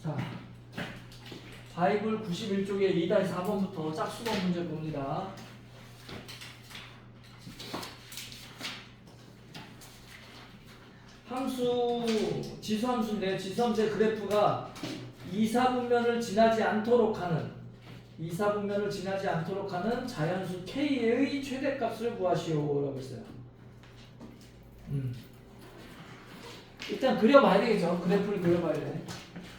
자, 바이블 91쪽에 2-4번부터 짝수번 문제 봅니다. 함수, 지수함수인데 지수함수의 그래프가 2사분면을 지나지 않도록 하는 자연수 K의 최대값을 구하시오 라고 했어요. 일단 그려봐야 되겠죠. 그래프를 그려봐야 돼.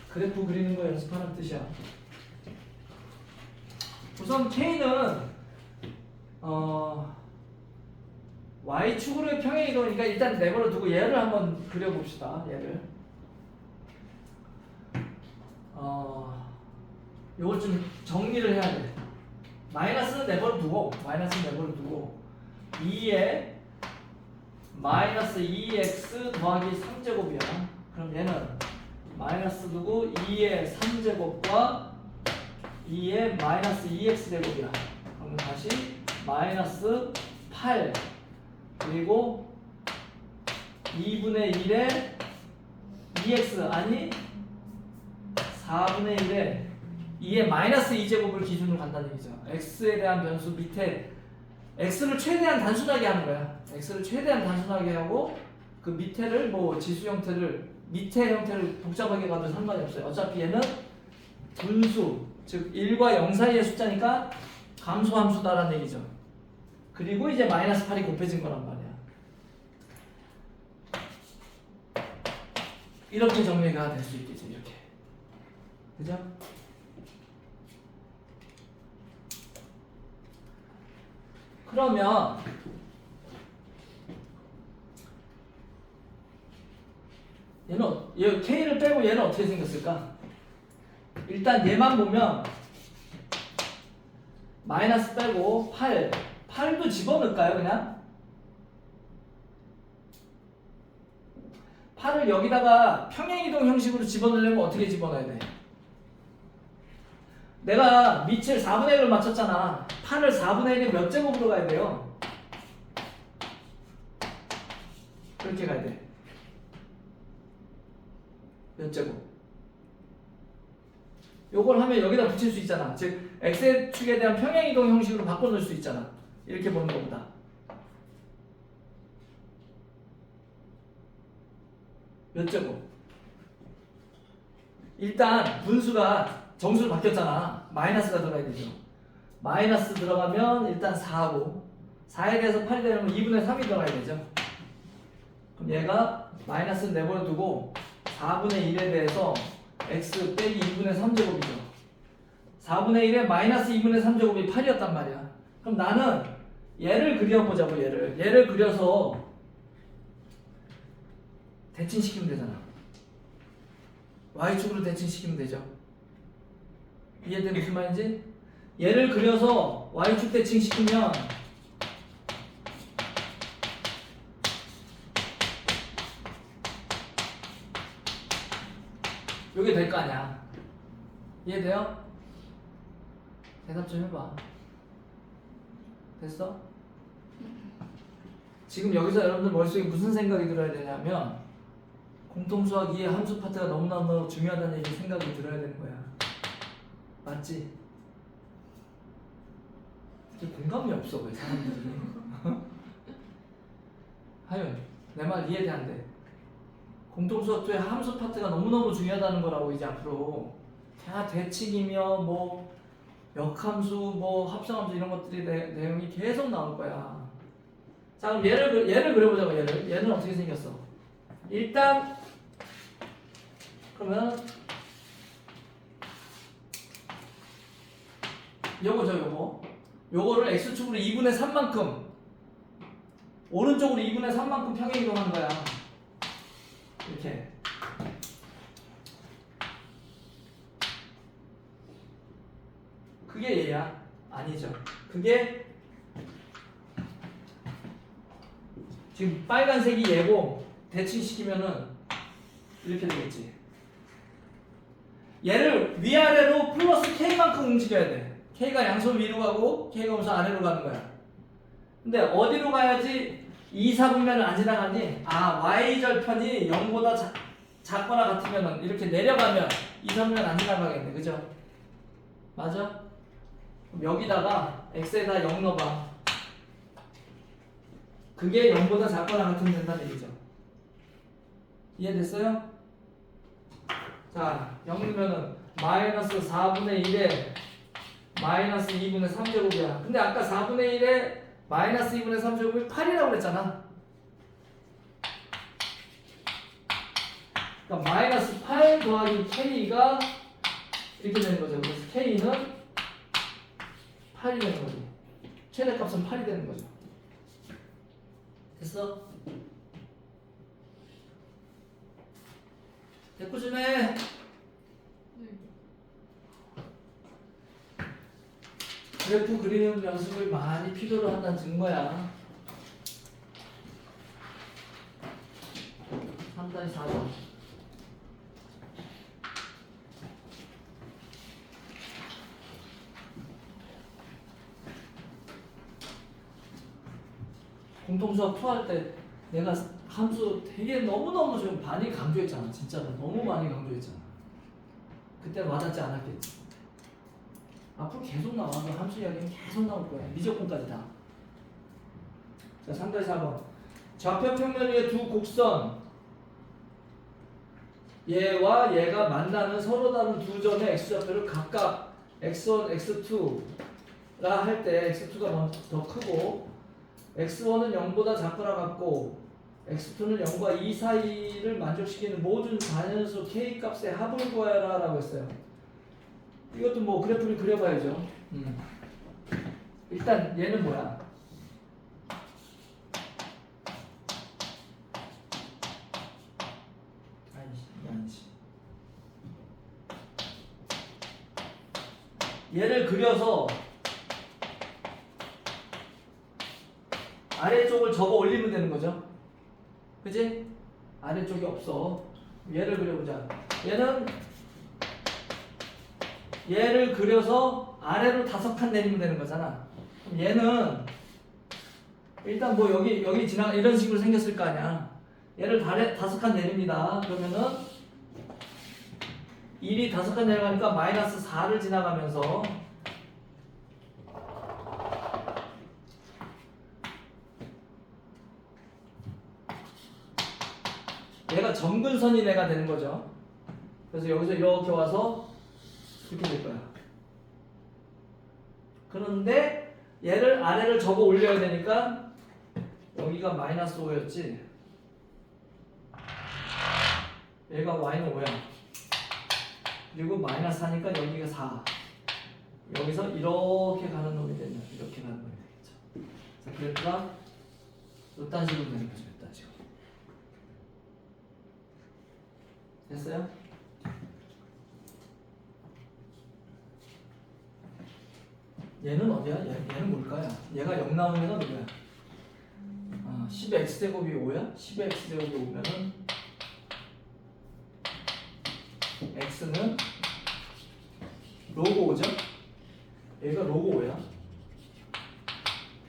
그래프 그리는 거 연습하는 뜻이야. 우선 K는 Y축으로의 평행이동이니까 일단 내버려 두고 얘를 한번 그려봅시다. 얘를 요걸 좀 정리를 해야 돼. 마이너스는 내버려 두고 2에 마이너스 2x 더하기 3제곱이야. 그럼 얘는 마이너스 두고 2의 3제곱과 2의 마이너스 2x 제곱이야. 그러면 다시 마이너스 8 그리고 2분의 1에 2x 아니 4분의 1에 2의 마이너스 2제곱을 기준으로 간다는 얘기죠. x에 대한 변수 밑에 x를 최대한 단순하게 하는 거야. x를 최대한 단순하게 하고 그 밑에를 뭐 지수 형태를 밑에 형태를 복잡하게 가도 상관이 없어요. 어차피 얘는 분수 즉 1과 0 사이의 숫자니까 감소함수다라는 얘기죠. 그리고 이제 마이너스 8이 곱해진 거란 말이야. 이렇게 정리가 될 수 있겠죠. 이렇게. 그죠? 그러면 얘 K를 빼고 얘는 어떻게 생겼을까? 일단 얘만 보면 마이너스 빼고 8도 집어넣을까요? 그냥 8을 여기다가 평행이동 형식으로 집어넣으려면 어떻게 집어넣어야 돼? 내가 밑을 4분의 1을 맞췄잖아. 8을 4분의 1에 몇 제곱으로 가야 돼요? 그렇게 가야 돼. 몇 제곱? 요걸 하면 여기다 붙일 수 있잖아. 즉 x축에 대한 평행이동 형식으로 바꿔놓을 수 있잖아. 이렇게 보는 것보다. 몇 제곱? 일단 분수가 정수로 바뀌었잖아. 마이너스가 들어가야 되죠. 마이너스 들어가면 일단 4하고 4에 대해서 8이 되면 2분의 3이 들어가야 되죠. 그럼 얘가 마이너스는 내버려 두고 4분의 1에 대해서 x 빼기 2분의 3제곱이죠. 4분의 1에 마이너스 2분의 3제곱이 8이었단 말이야. 그럼 나는 얘를 그려보자고. 얘를 그려서 대칭시키면 되잖아. y축으로 대칭시키면 되죠. 이해돼? 무슨 말인지? 얘를 그려서 y축 대칭시키면 요게 될 거 아니야. 이해돼요? 대답 좀 해봐. 됐어? 지금 여기서 여러분들 머릿속에 무슨 생각이 들어야 되냐면 공통수학 2의 함수 파트가 너무너무 중요하다는 얘기 생각이 들어야 되는 거야. 맞지? 이게 공감이 없어 왜 사람들이. 하윤 내 말 이해돼 안 돼? 공통수학 2의 함수 파트가 너무너무 중요하다는 거라고. 이제 앞으로 다 대칭이며 뭐 역함수 뭐 합성함수 이런 것들이 내용이 계속 나올 거야. 자 그럼 얘를 그려보자고. 얘는 어떻게 생겼어? 일단 그러면 요거를 x축으로 2분의 3만큼 오른쪽으로 2분의 3만큼 평행이동하는 거야. 이렇게. 그게 얘야? 아니죠. 그게 지금 빨간색이 얘고 대칭시키면은 이렇게 되겠지. 얘를 위아래로 플러스 K만큼 움직여야 돼. K가 양손 위로 가고 K가 우선 아래로 가는 거야. 근데 어디로 가야지 2, 4분면을 안 지나가니? 아, Y절편이 0보다 작거나 같으면 이렇게 내려가면 2, 3면 안 지나가겠네. 그죠? 맞아? 그럼 여기다가 x에다 0 넣어봐. 그게 0보다 작거나 같으면 된다는 얘기죠. 이해됐어요? 자, 0 넣으면은 마이너스 4분의 1에 마이너스 2분의 3제곱이야. 근데 아까 4분의 1에 마이너스 2분의 3제곱이 8이라고 그랬잖아. 그러니까 마이너스 8 더하기 k가 이렇게 되는 거죠. 그래서 k는 8이 되는 거죠. 최대값은 8이 되는 거죠. 됐어? 대꾸준해. 그래프 그리는 연습을 많이 필요로 한다는 증거야. 3-4번. 공통수학 투할 때 내가 함수 되게 너무너무 좀 많이 강조했잖아. 진짜로 너무 많이 강조했잖아. 그때 와닿지 않았겠지. 앞으로 계속 나와. 함수 이야기는 계속 나올 거야. 미적분까지 다. 자, 3-4번. 좌표 평면 위에 두 곡선 얘와 얘가 만나는 서로 다른 두 점의 x좌표를 각각 x1, x2라 할 때 x2가 먼저 더 크고 x1은 0보다 작거나 같고 x2는 0과 2 사이를 만족시키는 모든 자연수 k 값의 합을 구하라 라고 했어요. 이것도 뭐 그래프를 그려봐야죠. 일단 얘는 뭐야? 아니지. 얘를 그려서 아래쪽을 접어 올리면 되는 거죠. 그지? 아래쪽이 없어. 얘를 그려보자. 얘를 그려서 아래로 5칸 내리면 되는 거잖아. 그럼 얘는 일단 뭐 여기 지나 이런 식으로 생겼을 거 아니야. 얘를 5칸 내립니다. 그러면은 1이 5칸 내려가니까 마이너스 4를 지나가면서 얘가 점근선인 애가 되는 거죠. 그래서 여기서 이렇게 와서 이렇게 될 거야. 그런데 얘를 아래를 접어 올려야 되니까 여기가 마이너스 5였지. 얘가 y는 5야. 그리고 마이너스 4니까 여기가 4. 여기서 이렇게 가는 놈이 되면 이렇게 가는 놈이 되겠죠. 그래서 그래프가 이딴 식으로 되는 거죠. 이딴 식으로. 됐어요? 얘는 어디야? 얘는 뭘까요? 얘가 0 나오면 누구야? 10x제곱이 5야? 10x제곱이 5면은 x는 로그 5죠? 얘가 로그 5야.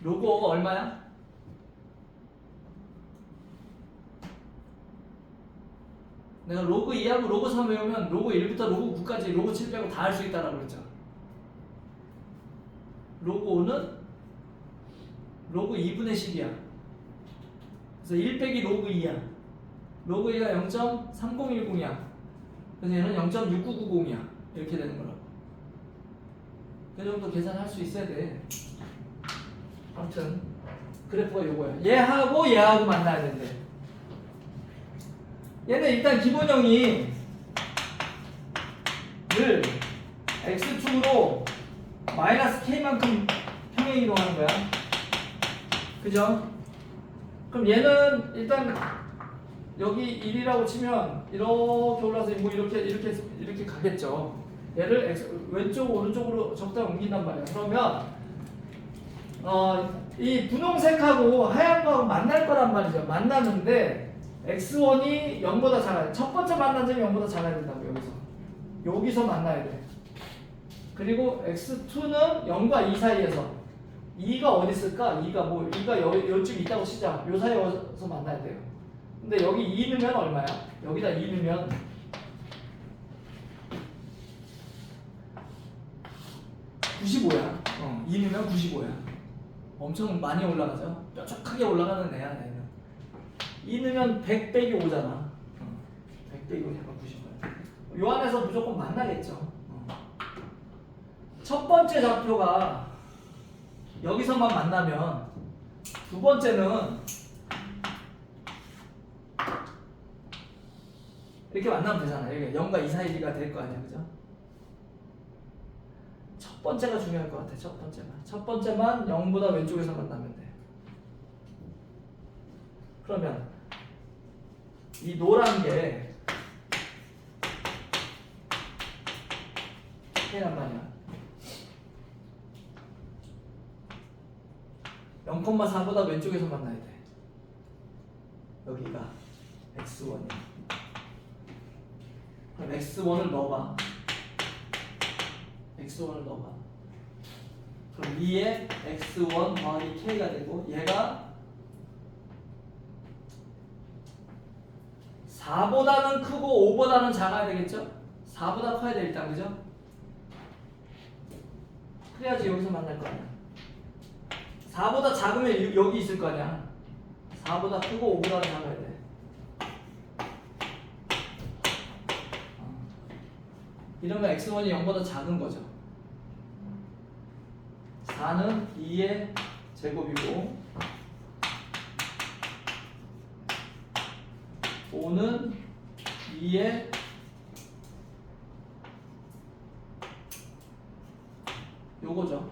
로그 5가 얼마야? 내가 로그 2하고 로그 3 외우면 로그 1부터 로그 9까지 로그 7 빼고 다 할 수 있다라고 그랬죠. 로그 5는 로그 2분의 10이야. 그래서 1 빼기 로그 2야. 로그 2가 0.3010이야. 그래서 얘는 0.6990이야. 이렇게 되는 거라고. 그 정도 계산할 수 있어야 돼. 아무튼 그래프가 요거야. 얘하고 만나야 된대. 얘는 일단 기본형이 늘 x축으로 마이너스 k만큼 평행 이동하는 거야. 그죠? 그럼 얘는 일단 여기 1이라고 치면 이렇게 올라서 뭐 이렇게 가겠죠. 얘를 왼쪽 오른쪽으로 적당히 옮긴단 말이야. 그러면 이 분홍색하고 하얀 거하고 만날 거란 말이죠. 만나는데 x1이 0보다 작아야 돼. 첫 번째 만난 점이 0보다 작아야 된다고. 여기서 만나야 돼. 그리고 x2는 0과 2 사이에서 2가 어디 있을까? 2가 요쯤 있다고 치자. 요 사이에 와서 만나야 돼요. 근데 여기 2 넣으면 얼마야? 여기다 2 넣으면 95야. 2 넣으면 95야. 엄청 많이 올라가죠? 뾰족하게 올라가는 애야, 얘는. 2 넣으면 100 빼기 5잖아. 100 빼기 5 약간 95야. 요 안에서 무조건 만나겠죠. 첫 번째 좌표가 여기서만 만나면 두 번째는 이렇게 만나면 되잖아. 여기 0과 2 사이가 될 거 아니야, 그죠? 첫 번째가 중요할 것 같아. 첫 번째만 0보다 왼쪽에서 만나면 돼. 그러면 이 노란 게 K란 말이야. 0,4보다 왼쪽에서 만나야 돼. 여기가 x1이야. 그럼 x1을 넣어봐. x1을 넣어봐. 그럼 2에 x1 더하기 k가 되고 얘가 4보다는 크고 5보다는 작아야 되겠죠? 4보다 커야 돼 일단, 그죠? 그래야지 여기서 만날 거 아니야. 4보다 작으면 여기 있을 거 아니야. 4보다 크고 5보다 작아야 돼. 이러면 x1이 0보다 작은 거죠. 4는 2의 제곱이고 5는 2의 요거죠.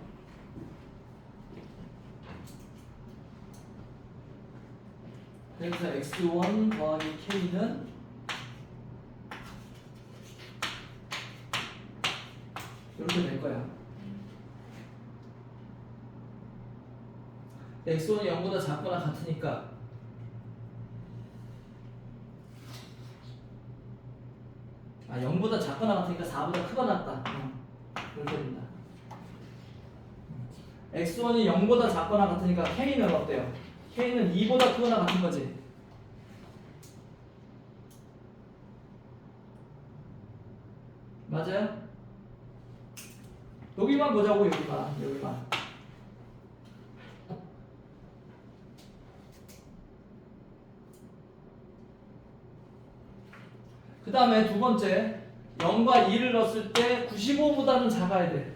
그래서 x1 더하기 k는 이렇게 될 거야. x1이 0보다 작거나 같으니까 아 0보다 작거나 같으니까 4보다 크거나 같다. 이렇게 된다. x1이 0보다 작거나 같으니까 k는 어때요? k는 2보다 크거나 같은 거지. 맞아요? 여기만 보자고. 여기만. 그 다음에 두 번째 0과 2를 넣었을 때 95보다는 작아야 돼.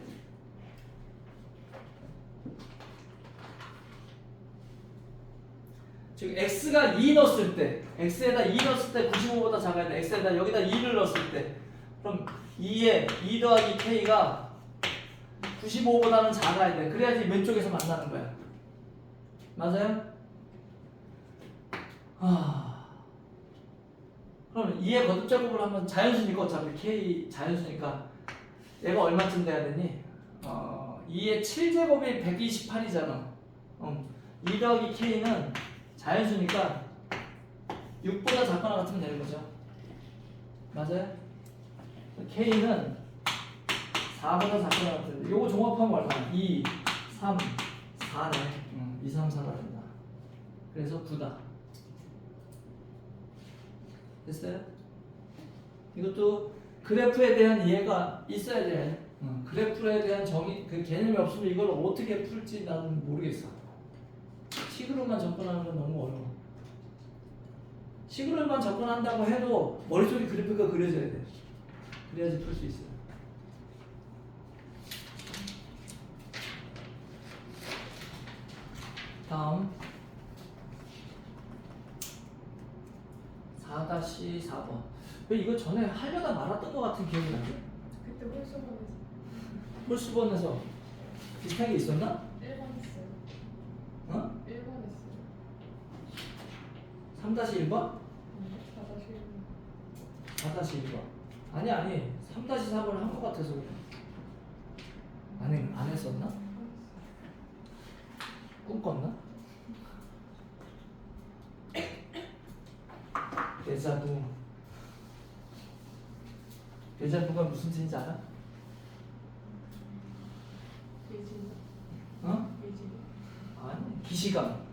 즉 x가 2 넣었을 때 x에다 2 넣었을 때 95보다 작아야 돼. x에다 여기다 2를 넣었을 때 그럼 2에 2 더하기 k가 95보다는 작아야 돼. 그래야지 왼쪽에서 만나는 거야. 맞아요? 그럼 2의 거듭제곱을 하면 자연수니까 어차피 k 자연수니까 얘가 얼마쯤 돼야 되니? 2의 7제곱이 128이잖아. 2 더하기 k는 자연수니까 6보다 작거나 같으면 되는 거죠. 맞아요? k는 4보다 작거나 같은데 요거 종합하면 얼마야? 2, 3, 4네. 2, 3, 4가 된다. 그래서 9다. 됐어요? 이것도 그래프에 대한 이해가 있어야 돼. 그래프에 대한 그 개념이 없으면 이걸 어떻게 풀지 나는 모르겠어. 식으로만 접근하는 건 너무 어려워. 식으로만 접근한다고 해도 머릿속에 그래프가 그려져야 돼. 그래야지 풀 수 있어요. 다음 4-4번. 왜 이거 전에 하려다 말았던 것 같은 기억이 나지? 그때 홀수번에서 홀수번에서 비슷한 게 있었나? 1번 했어요. 어? 1번 했어요. 3-1번? 4-1번. 4-1번. 아니 3-4번을 한 것 같아서 그래. 안 했었나? 꿈꿨나? 데자부가 무슨 뜻인지 알아? 예진. 어? 예진. 아니 기시감.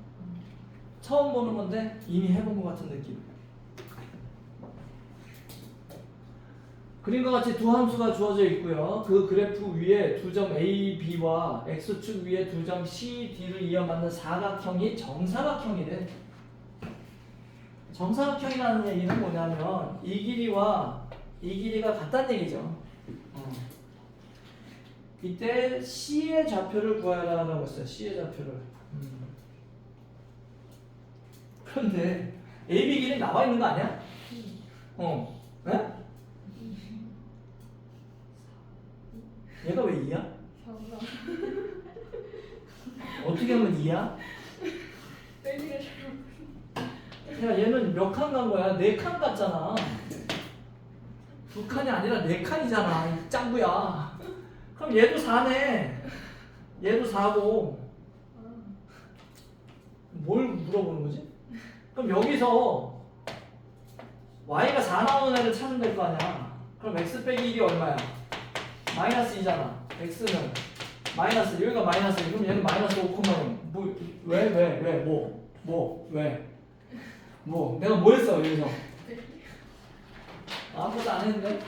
처음 보는 건데 이미 해본 것 같은 느낌. 그림과 같이 두 함수가 주어져 있고요. 그 그래프 위에 두 점 A, B와 X축 위에 두 점 C, D를 이어 맞는 사각형이 정사각형이래. 정사각형이라는 얘기는 뭐냐면 이 길이와 이 길이가 같다는 얘기죠. 이때 C의 좌표를 구하라고 했어요. C의 좌표를. 그런데 AB 길이 나와 있는 거 아니야? 네? 얘가 왜 2야? 4가 어떻게 하면 2야? 빼기를 잘못 야, 얘는 몇 칸 간 거야? 4칸 갔잖아. 2칸이 아니라 4칸이잖아. 이 짱구야. 그럼 얘도 4네. 얘도 4고. 뭘 물어보는 거지? 그럼 여기서 y가 4 나오는 애를 찾으면 될 거 아니야. 그럼 x 빼기 1이 얼마야? 마이너스 2잖아. x는 마이너스, 여기가 마이너스 1. 그럼 얘는 마이너스 5,0. 왜? 뭐? 내가 뭐 했어, 여기서? 아무것도 안 했는데?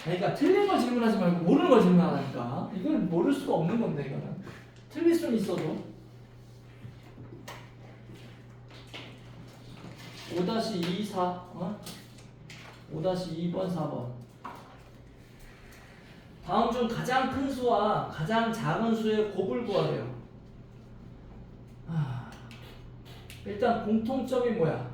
그러니까 틀린 걸 질문하지 말고 모르는 걸 질문하라니까. 이건 모를 수가 없는 건데, 이거는. 틀릴 수는 있어도. 5-24, 5-2번, 4번. 다음 중 가장 큰 수와 가장 작은 수의 곱을 구하래요. 일단 공통점이 뭐야?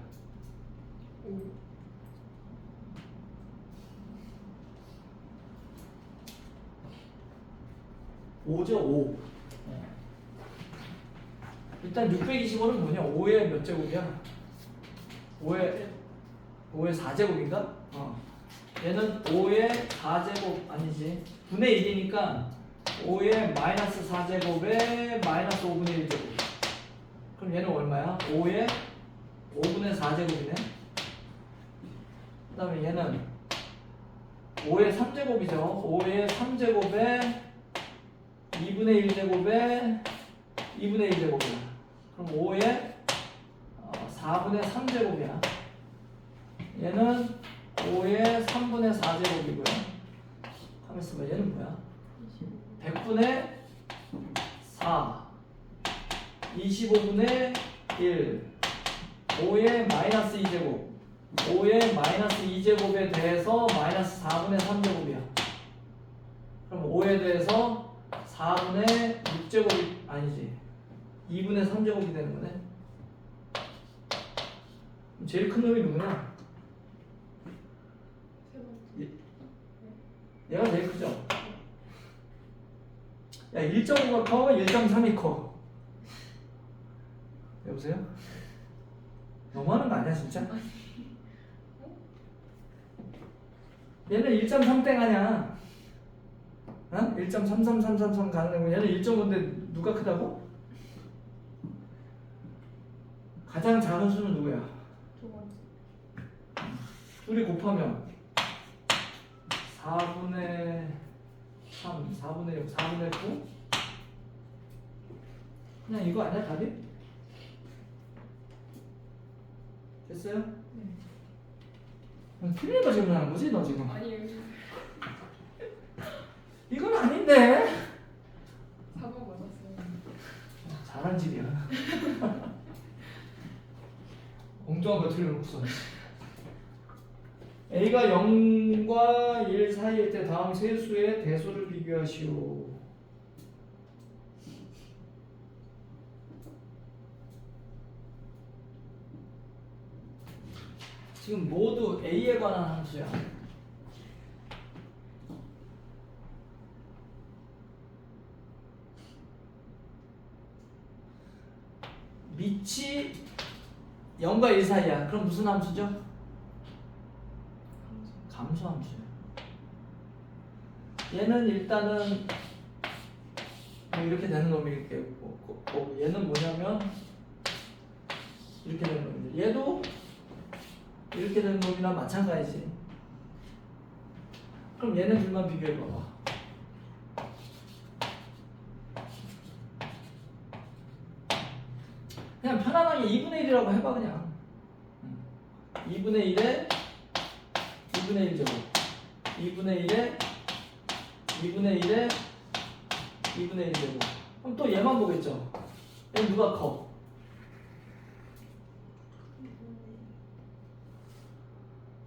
5죠, 5. 일단 625는 뭐냐? 5의 몇 제곱이야? 5의 4제곱인가? 얘는 5의 4제곱 아니지. 분의 1이니까 5의 마이너스 4제곱에 마이너스 5분의 1제곱. 그럼 얘는 얼마야? 5의 5분의 4제곱이네. 그 다음에 얘는 5의 3제곱이죠. 5의 3제곱에 2분의 1제곱에 2분의 1제곱이야. 그럼 5의 4분의 3제곱이야. 얘는 5의 3분의 4제곱이고요. 가만있어 봐. 얘는 뭐야? 100분의 4 25분의 1 5의 마이너스 2제곱 5의 마이너스 2제곱에 대해서 마이너스 4분의 3제곱이야. 그럼 5에 대해서 4분의 6제곱이 아니지 2분의 3제곱이 되는 거네. 제일 큰 놈이 누구냐? 얘가 제일 크죠? 야 1.5가 커? 1.3이 커? 여보세요? 너무하는 거 아니야 진짜? 얘는 1.3땡 아니야. 1.33333 가는 거고 얘는 1.5인데 누가 크다고? 가장 작은 수는 누구야? 두 번째. 둘이 곱하면 4분의 3, 4분의 6, 4분의 9 그냥 이거 아니야 답이? 됐어요? 네. 틀린 거 질문하는 거지 너 지금? 아니에요. 이건 아닌데? 4번 맞았어요. 잘한 집이야. 엉뚱한 거 틀려놓고서. A가 0과 1 사이일 때 다음 세 수의 대소를 비교하시오. 지금 모두 A에 관한 함수야. 밑이 0과 1 사이야. 그럼 무슨 함수죠? 감소함수야. 얘는 일단은 이렇게 되는 놈이 이렇게 있고 얘는 뭐냐면 이렇게 되는 놈이지. 얘도 이렇게 되는 놈이랑 마찬가지지. 그럼 얘네 둘만 비교해봐봐. 그냥 편안하게 2분의 1이라고 해봐 그냥. 2분의 1에 2분의 1 제곱 2분의 1에 2분의 1에 2분의 1 제곱. 그럼 또 얘만 보겠죠. 얘는 누가 커?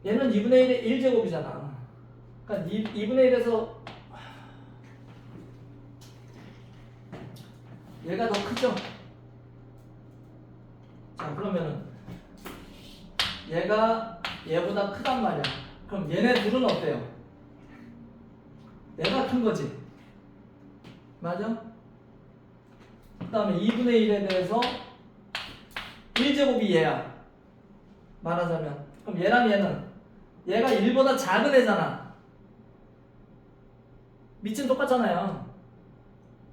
얘는 2분의 1에 1 제곱이잖아. 그러니까 2분의 1에서 얘가 더 크죠? 자, 그러면은 얘가 얘보다 크단 말이야. 그럼 얘네 둘은 어때요? 얘가 큰 거지. 맞아? 그 다음에 2분의 1에 대해서 1제곱이 얘야. 말하자면. 그럼 얘랑 얘는 얘가 1보다 작은 애잖아. 밑은 똑같잖아요.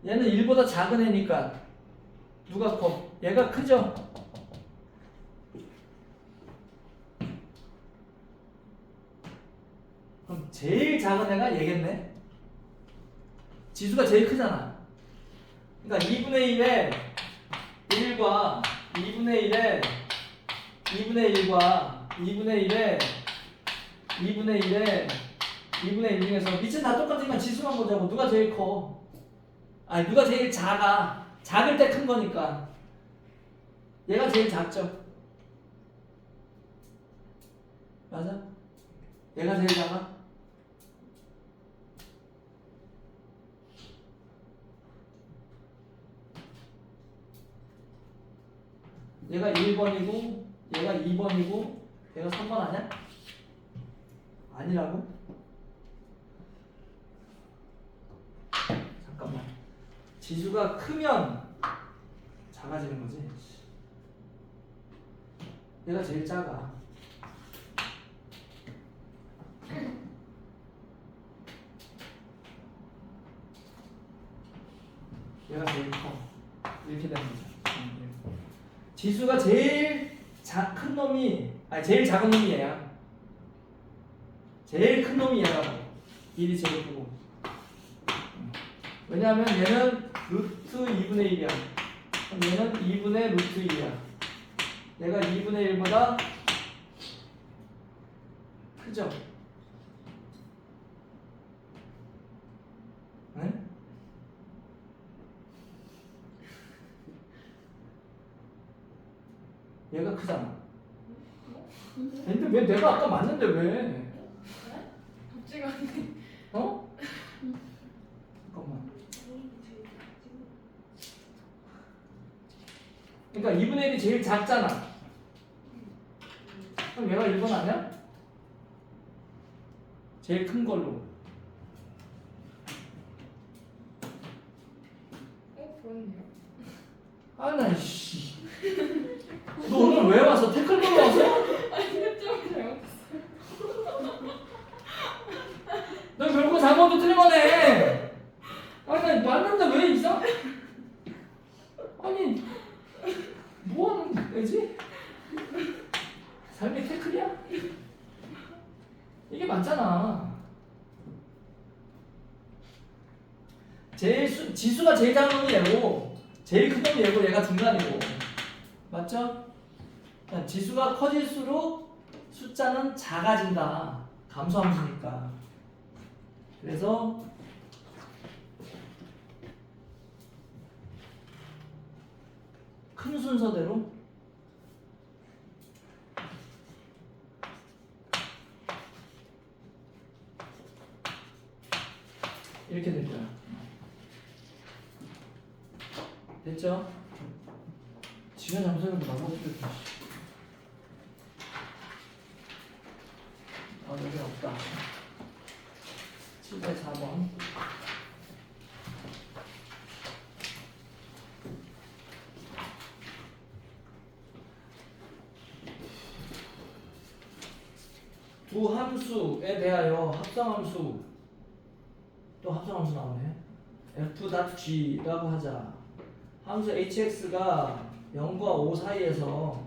얘는 1보다 작은 애니까 누가 커? 얘가 크죠? 그럼 제일 작은 애가 얘겠네? 지수가 제일 크잖아. 그러니까 2분의 1에 1과 2분의 1에 2분의 1과 2분의 1에 2분의 1에 2분의 1 중에서 밑은 다 똑같으니까 지수만 보자고. 누가 제일 커? 아니, 누가 제일 작아? 작을 때 큰 거니까 얘가 제일 작죠. 맞아? 얘가 제일 작아? 얘가 1번이고 얘가 2번이고 얘가 3번 아니야? 아니라고? 잠깐만. 지수가 크면 작아지는 거지. 얘가 제일 작아. 얘가 제일 커. 이렇게 되는 거죠. 지수가 제일 큰 놈이, 아니 제일 작은 놈이 얘야. 제일 큰 놈이 얘라고. 1이 제일 크고. 왜냐하면 얘는 루트 2분의 1이야. 그럼 얘는 2분의 루트 1이야. 얘가 2분의 1보다 크죠? 네? 얘가 크잖아. 근데 왜 내가 아까 맞는데 왜? dob지가 않네. 어? 잠깐만. 그러니까 2분의 1이 제일 작잖아. 그럼 얘가 1번 아니야? 제일 큰 걸로. 그렇네요. 아, 나 씨. 너 오늘 왜 왔어? 태클 보러 왔어? 아니, 채점을 잘못했어요. 너 결국 4번도 틀린 거네. 아니, 나 맞는데 왜 이상? 아니, 뭐 하는 거지? 삶의 태클이야? 이게 맞잖아. 지수가 제일 작은 놈이 얘고, 제일 큰 놈이 얘고, 얘가 중간이고. 맞죠? 그러니까 지수가 커질수록 숫자는 작아진다. 감소함수니까. 그래서 큰 순서대로 이렇게 될 거야. 됐죠? 지가 잠수하는 거 나보고 필요 없어. 여기 없다. 7번 4번. 두 함수에 대하여 합성함수, 또 합성함수 나오네. f.g라고 하자. 함수 hx가 0과 5 사이에서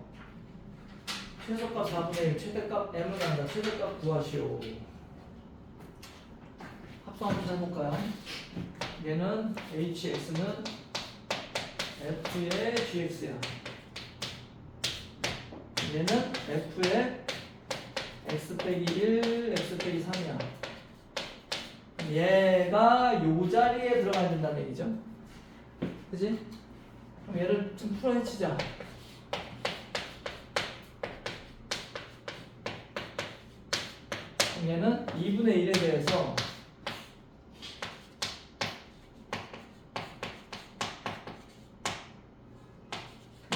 최소값 4분의 1, 최대값 m을 한다. 최대값 구하시오. 합성함수 해볼까요? 얘는 hx는 f의 gx야. 얘는 f의 x 빼기 1, x 빼기 3이야. 얘가 요 자리에 들어가야 된다는 얘기죠. 그지? 그럼 얘를 좀 풀어헤치자. 그럼 얘는 2분의 1에 대해서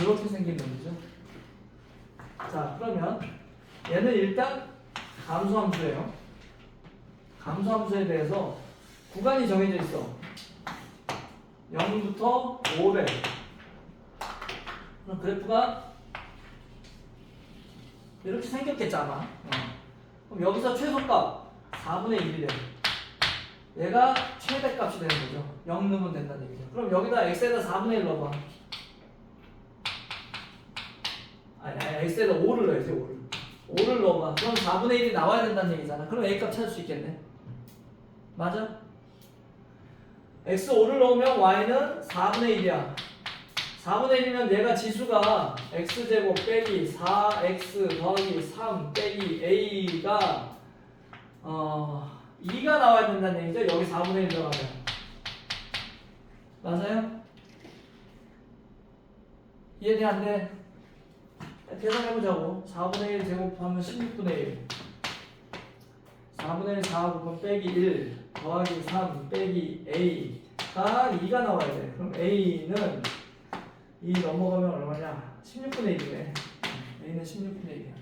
이렇게 생긴 놈이죠. 자, 그러면 얘는 일단 감소함수예요. 감소함수에 대해서 구간이 정해져 있어. 0부터 5래. 그럼 그래프가 이렇게 생겼겠지 아마. 그럼 여기서 최소값 4분의 1이래. 얘가 최대값이 되는 거죠. 0 넣으면 된다는 얘기죠. 그럼 여기다 x에다 4분의 1 넣어봐. 아니 x에다 5를 넣어야지. 5를 넣어봐. 그럼 4분의 1이 나와야 된다는 얘기잖아. 그럼 a값 찾을 수 있겠네. 맞아? x 5를 넣으면 y는 4분의 1이야. 4분의 1이면 얘가 지수가 x제곱 빼기 4x 더하기 3 빼기 a가 2가 나와야 된다는 얘기죠. 여기 4분의 1 들어가면. 맞아요? 이해돼 안 돼? 계산해보자고. 4분의 1 제곱하면 16분의 1. 4분의 1 4 곱하면 빼기 1 더하기 3 빼기 a가 2가 나와야 돼. 그럼 a는 2 넘어가면 얼마냐? 16분의 1이네. a는 16분의 1이야.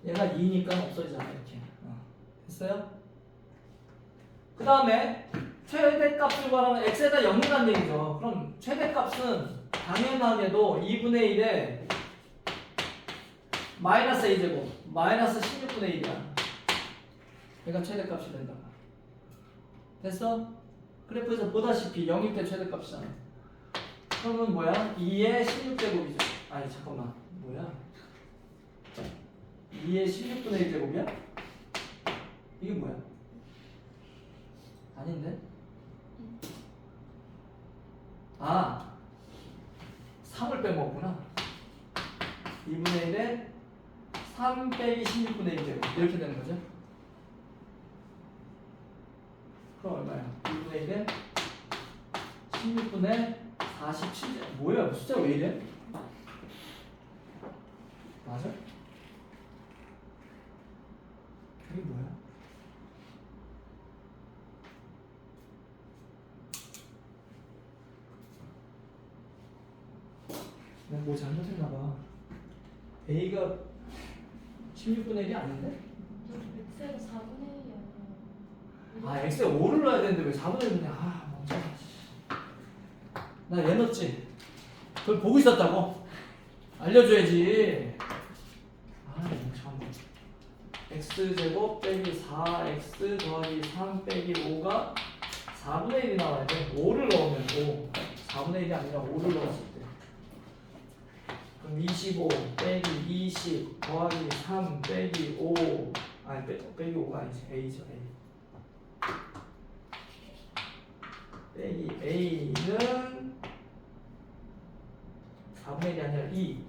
얘가 2니까 없어지잖아 이렇게. 됐어요? 그 다음에 최대값을 구하면 x에다 0 넣는다는 얘기죠. 그럼 최대값은 당연하게도 2분의 1에 마이너스 a제곱 마이너스 16분의 1이야. 얘가 최대값이 된다. 됐어? 그래프에서 보다시피 0일 때 최대값이잖아. 그러면 뭐야? 2의 16제곱이죠. 아니 잠깐만 뭐야? 2의 16분의 1제곱이야? 이게 뭐야? 아닌데? 아 3을 빼먹었구나. 2분의 1에 3 빼기 16분의 1제곱 이렇게 되는 거죠. 그럼 얼마야? 2분의 1에 16분의 47제곱. 뭐야? 숫자 왜 이래? 맞아? 이게 뭐야? 내가 뭐 잘못했나봐. A가 16분의 1이 아닌데? 엑셀 4분의 1이야. 아 X에 5를 넣어야 되는데 왜 4분의 1이냐. 아 멍청아. 나 얘 넣었지? 그걸 보고 있었다고? 알려줘야지. 아 멍청아. X제곱 빼기 4X 더하기 3 빼기 5가 4분의 1이 나와야 돼. 5를 넣으면 5 4분의 1이 아니라 5를 넣었을 때 그럼 25 빼기 20 더하기 3 빼기 5 아니 빼기 5가 아니지 A죠 A 빼기 A는 4분의 1이 아니라 2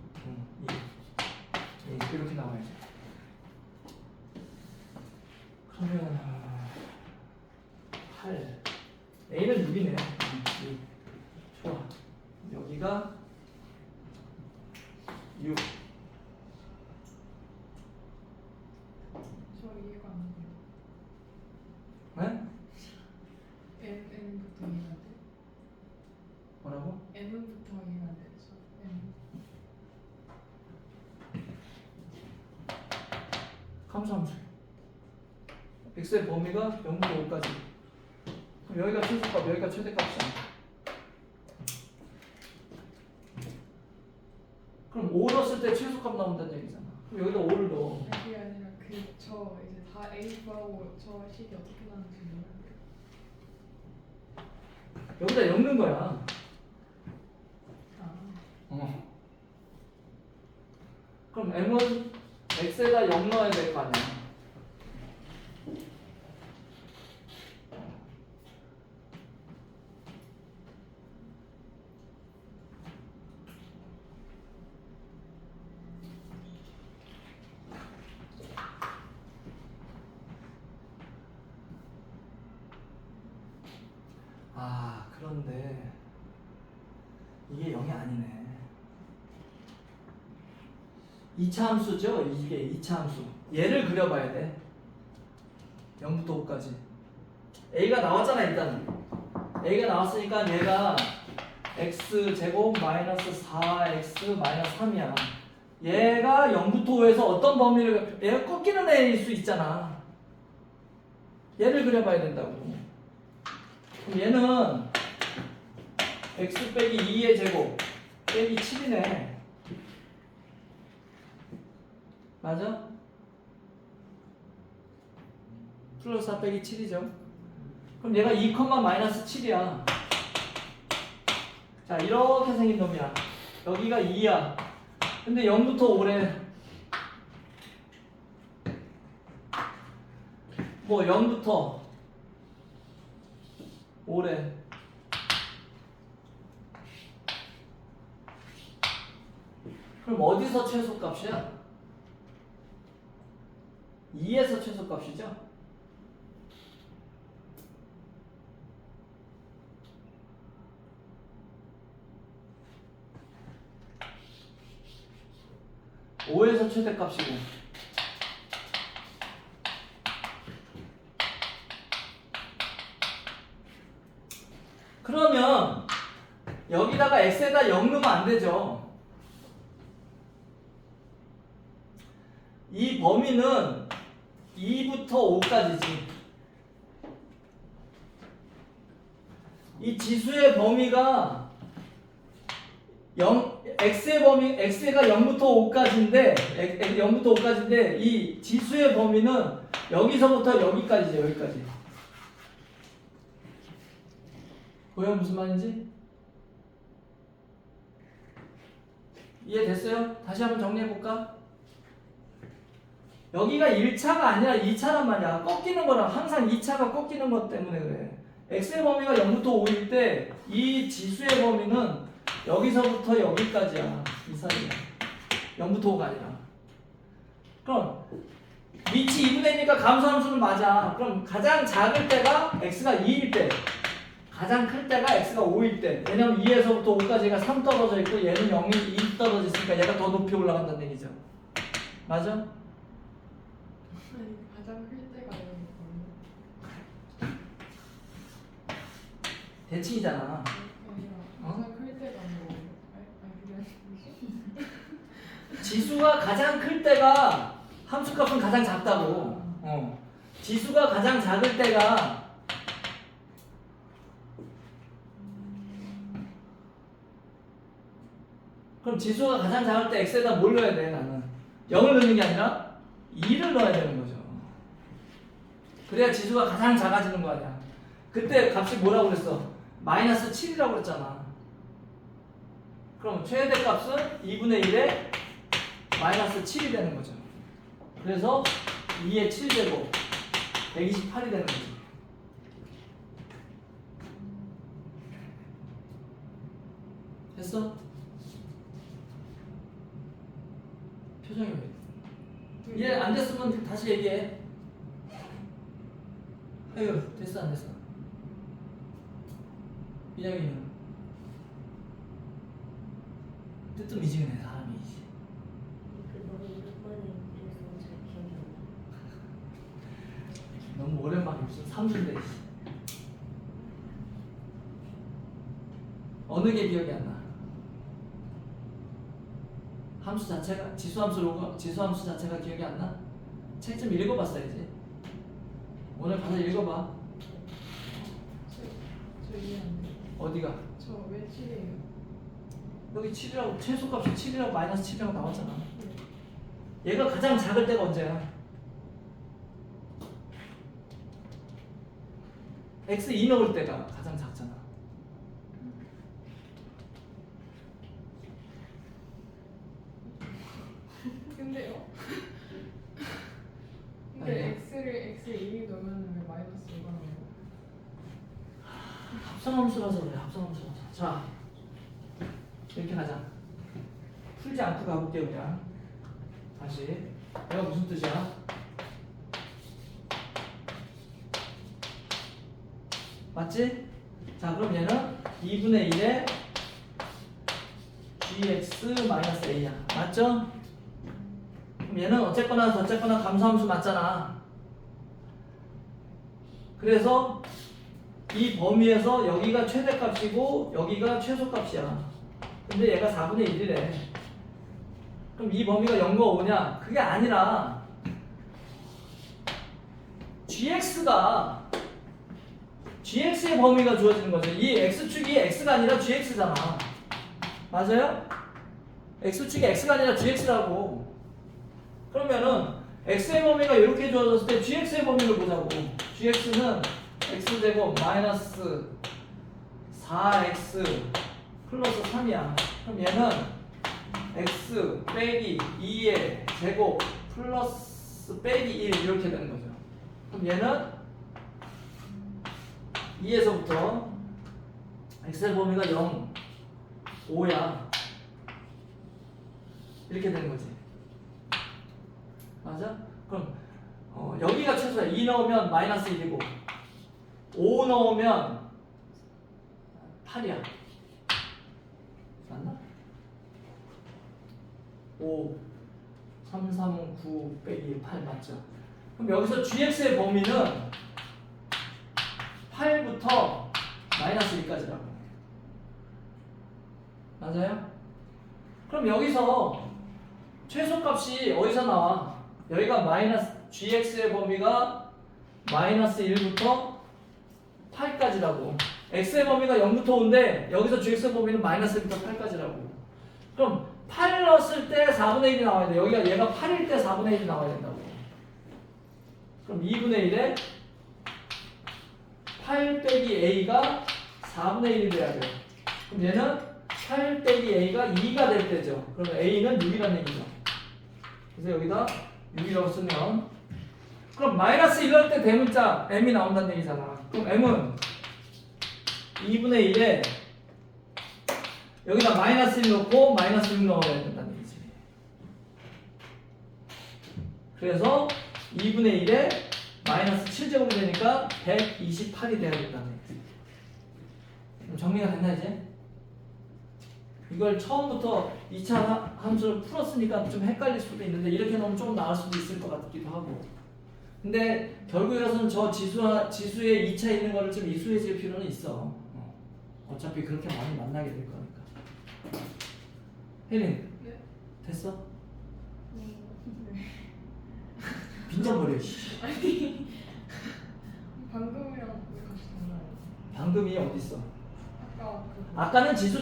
이렇게 나와야지. 그러면 8 A는 6이네. 6 좋아. 여기가 6 저 이해가 안 돼요. 네? N부터 이해가 돼? 뭐라고? N부터 이해가 돼. 저 N. 감소함수 x의 범위가 0부터 5까지. 그럼 여기가 최소값 여기가 최대값이잖아. 그럼 5 넣었을 때 최소값 나온다는 얘기잖아. 그럼 여기다 5를 넣어. 그게 아니라 저 이제 다 A 구하고 저 식이 어떻게 나는지 몰라요. 여기다 0 넣은 거야. 아. 그럼 m은 x에다 0 넣어야 될 거 아니야. 그런데 이게 0이 아니네. 2차 함수죠? 이게 2차 함수. 얘를 그려봐야 돼. 0부터 5까지. A가 나왔잖아 일단. A가 나왔으니까 얘가 x제곱 마이너스 4x 마이너스 3이야. 얘가 0부터 5에서 어떤 범위를 얘가 꺾이는 애일 수 있잖아. 얘를 그려봐야 된다고. 그럼 얘는 x 빼기 2의 제곱 빼기 7이네. 맞아? 플러스 4 빼기 7이죠. 그럼 얘가 2, 마이너스 7이야. 자, 이렇게 생긴 놈이야. 여기가 2야. 근데 0부터 5래. 뭐 0부터 5래. 그럼 어디서 최소값이야? 2에서 최소값이죠? 오에서 최대값이고 그러면 여기다가 x에다 0 넣으면 안 되죠. 이 범위는 2부터 5까지지. 이 지수의 범위가 x의 범위, x가 0부터 5까지인데, 0부터 5까지인데, 이 지수의 범위는 여기서부터 여기까지죠, 여기까지. 보여? 무슨 말인지? 이해됐어요? 다시 한번 정리해볼까? 여기가 1차가 아니라 2차란 말이야. 꺾이는 거랑 항상 2차가 꺾이는 것 때문에 그래. x의 범위가 0부터 5일 때, 이 지수의 범위는 여기서부터 여기까지야. 이 사이야. 0부터 5가 아니라. 그럼 위치 2분의 1이니까 감소함수는 맞아. 그럼 가장 작을 때가 x가 2일 때, 가장 클 때가 x가 5일 때. 왜냐면 2에서부터 5까지가 3 떨어져 있고 얘는 0이 2 떨어져 있으니까 얘가 더 높이 올라간다는 얘기죠. 맞아? 아니 가장 클 때가 이런 거 대칭이잖아. 아니라 가장 클 때가 뭐 그게 지수가 가장 클 때가 함수값은 가장 작다고. 지수가 가장 작을 때가 그럼 지수가 가장 작을 때 x에다 뭘 넣어야 돼 나는? 0을 넣는 게 아니라 2를 넣어야 되는 거죠. 그래야 지수가 가장 작아지는 거 아니야. 그때 값이 뭐라고 그랬어? 마이너스 7이라고 그랬잖아. 그럼 최대값은 2분의 1에 마이너스 7이 되는 거죠. 그래서 2의 7제곱 128이 되는 거죠. 됐어? 표정이 왜? 이해 안 됐으면 다시 얘기해. 아유, 됐어 안 됐어? 민영이는 뜨뜻미지근해 사람이. 너무 오랜만에 그래서 잘 기억이 안 나. 너무 오랜만에 무슨 3주인데 어느 게 기억이 안 나? 함수 자체가 지수 함수 자체가 기억이 안 나? 책 좀 읽어봤어야지. 오늘 가서 읽어봐. 저 이해 안 돼. 어디가? 저 왜 7이에요? 여기 7이라고 최소값이 7이라고 마이너스 7이라고 나왔잖아. 얘가 가장 작을 때가 언제야? x 2 넣을 때가 가장 작잖아. 근데요? 아니요. 근데 x에 1이 넣으면 왜 마이너스 5가 나와요? 합성함수라서 그래. 합성함수라서. 자, 이렇게 가자. 풀지 않고 가볼게요 그냥. 다시. 내가 무슨 뜻이야? 맞지? 자, 그럼 얘는 2분의 1에 gx-a야. 맞죠? 그럼 얘는 어쨌거나 저쨌거나 감소함수 맞잖아. 그래서 이 범위에서 여기가 최대값이고 여기가 최소값이야. 근데 얘가 4분의 1이래. 그럼 이 범위가 0과 5냐? 그게 아니라 gx의 범위가 주어지는 거죠. 이 x축이 x가 아니라 gx잖아. 맞아요? x축이 x가 아니라 gx라고. 그러면은 x의 범위가 이렇게 주어졌을 때 gx의 범위를 보자고. gx는 x제곱 마이너스 4x 플러스 3이야. 그럼 얘는 x 빼기 2의 제곱 플러스 빼기 1 이렇게 되는 거죠. 그럼 얘는 2에서부터 x의 범위가 0, 5야. 이렇게 되는 거지. 맞아? 그럼 여기가 최소야. 2 넣으면 마이너스 1이고 5 넣으면 8이야. 맞나? 5, 3, 3, 9 빼기 8 맞죠? 그럼 여기서 gx의 범위는 8부터 마이너스 1까지라고. 맞아요? 그럼 여기서 최소값이 어디서 나와? 여기가 마이너스 gx의 범위가 마이너스 1부터 8까지라고. x의 범위가 0부터 5인데 여기서 gx의 범위는 마이너스 1부터 8까지라고. 그럼 8 넣었을 때 4분의 1이 나와야 돼. 여기가 얘가 8일 때 4분의 1이 나와야 된다고. 그럼 2분의 1에 8 빼기 a가 4분의 1이 돼야 돼. 그럼 얘는 8 빼기 a가 2가 될 때죠. 그러면 a는 6이라는 얘기죠. 그래서 여기다 6이라고 쓰면 그럼 마이너스 1 넣을 때 대문자 m이 나온다는 얘기잖아. 그럼 m은 2분의 1에 여기다 마이너스 1 넣고 마이너스 6 넣어야 된다는 얘기지. 그래서 2분의 1에 마이너스 7제곱이 되니까 128이 돼야 된다는 얘기지. 그럼 정리가 됐나 이제? 이걸 처음부터 2차 함수를 풀었으니까 좀 헷갈릴 수도 있는데 이렇게 넣으면 좀 나을 수도 있을 것 같기도 하고. 근데 결국에서는 저 지수에 2차 있는 거를 좀 이수해질 필요는 있어. 어차피 그렇게 많이 만나게 될 거니까. 혜린, 네? 됐어? 네. 빈정거려. 아니 방금이랑 왜 같이 달라요? 방금이 어딨어? 아까 그 아까는 지수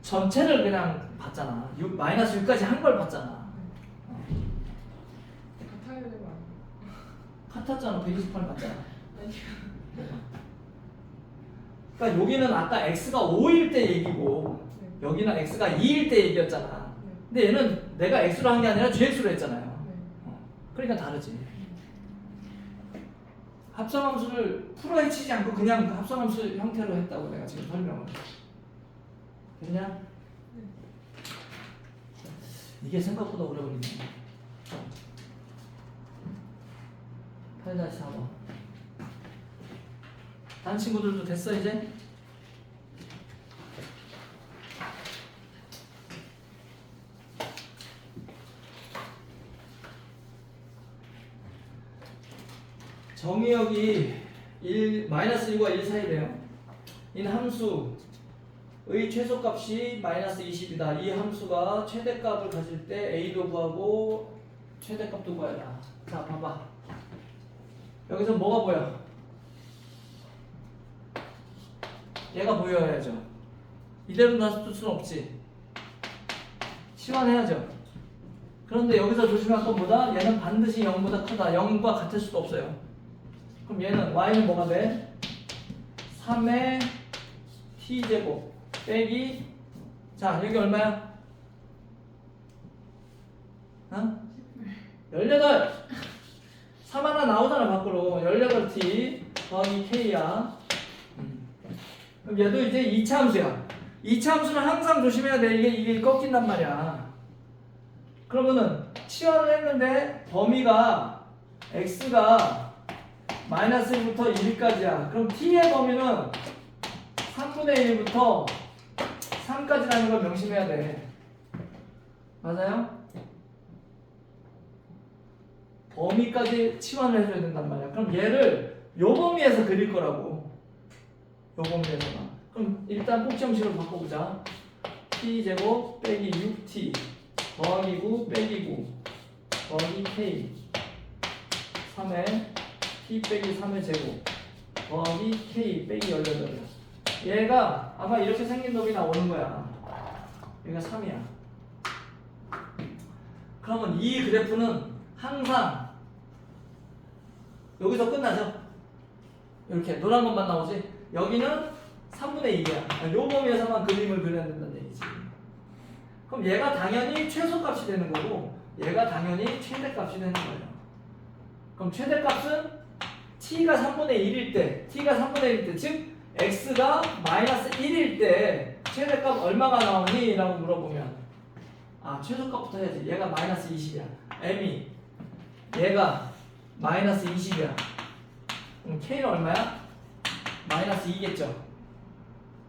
전체를 그냥 봤잖아. 마이너스 6까지 한 걸 봤잖아. 같아야 되는 거 아니에요? 같았잖아. 128 봤잖아. 아니요. 그러니까 여기는 아까 x가 5일 때 얘기고 네. 여기는 x가 2일 때 얘기였잖아. 네. 근데 얘는 내가 x로 한 게 아니라 gx로 했잖아요. 네. 그러니까 다르지. 합성함수를 풀어 헤치지 않고 그냥 그 합성함수 형태로 했다고 내가 지금 설명을 해. 됐냐? 네. 이게 생각보다 오래 걸리네. 8-4번. 다른 친구들도 됐어 이제? 정의역이 마이너스 1과 1 사이래요. 이 함수의 최소값이 마이너스 20이다. 이 함수가 최대값을 가질 때 a도 구하고 최대값도 구해라. 자, 봐봐. 여기서 뭐가 보여? 얘가 보여야죠. 이대로 놔둘 수는 없지. 치환해야죠. 그런데 여기서 조심할 건 뭐다? 얘는 반드시 0보다 크다. 0과 같을 수도 없어요. 그럼 얘는 y는 뭐가 돼? 3의 t제곱 빼기 자 여기 얼마야? 어? 18! 3 하나 나오잖아 밖으로. 18t 더하기 k야. 그럼 얘도 이제 2차 함수야. 2차 함수는 항상 조심해야 돼. 이게 꺾인단 말이야. 그러면은 치환을 했는데 범위가 x가 마이너스 1부터 1까지야. 그럼 t의 범위는 3분의 1부터 3까지라는 걸 명심해야 돼. 맞아요? 범위까지 치환을 해줘야 된단 말이야. 그럼 얘를 요 범위에서 그릴 거라고. 요 범위에서만. 그럼 일단 꼭지형식으로 바꿔보자. t제곱 빼기 6t 더하기 9 빼기 9 더하기 k 3의 t 빼기 3의 제곱 더하기 k 빼기 18이야. 얘가 아마 이렇게 생긴 놈이 나오는 거야. 얘가 3이야. 그러면 이 그래프는 항상 여기서 끝나죠? 이렇게 노란 것만 나오지? 여기는 3분의 2야. 요 범위에서만 그림을 그려야 된다는 얘기지. 그럼 얘가 당연히 최소값이 되는 거고 얘가 당연히 최대값이 되는 거예요. 그럼 최대값은 t가 3분의 1일 때 t가 3분의 1일 때 즉 x가 마이너스 1일 때 최대값 얼마가 나오니? 라고 물어보면 최소값부터 해야지. 얘가 마이너스 20이야. m이 얘가 마이너스 20이야. 그럼 k는 얼마야? 마이너스 2겠죠.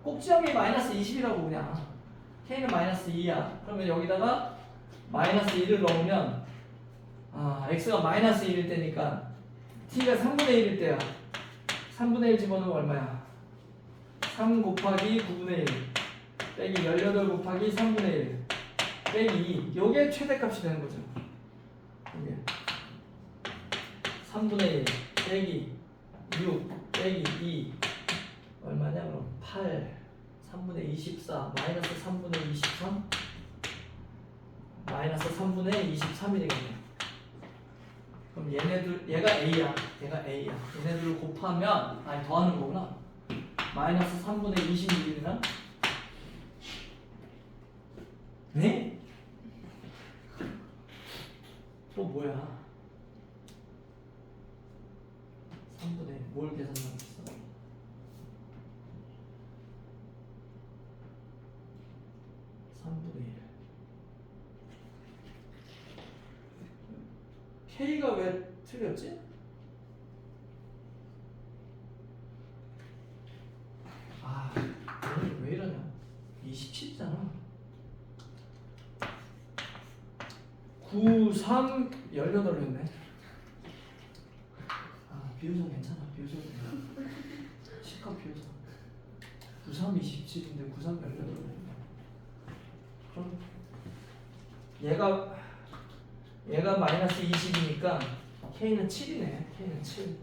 꼭지형이 마이너스 20이라고 그냥. k는 마이너스 2야. 그러면 여기다가 마이너스 1을 넣으면 x가 마이너스 1일 때니까 t가 3분의 1일 때야. 3분의 1 집어넣으면 얼마야? 3 곱하기 9분의 1 빼기 18 곱하기 3분의 1 빼기 2. 요게 최대값이 되는 거죠. 이게 3분의 1 빼기 6 빼기 2 얼마냐 그럼 8 3분의 24 마이너스 3분의 23 마이너스 3분의 23이 되겠네. 그럼 얘네들 얘가 A야. 얘가 A야. 얘네들을 곱하면 더하는 거구나. 마이너스 3분의 26이나 네? 또 뭐야? 3분의 뭘 계산하겠어? 3분의 1 K가 왜 틀렸지? 왜 이러냐? 27이잖아. 9, 3, 18이었네. 비교적 괜찮아. 비교적 괜찮아. 시컷 비교적. 9, 3, 27인데 9, 3, 18이네. 그럼 얘가 마이너스 20이니까 K는 7이네. K는 7.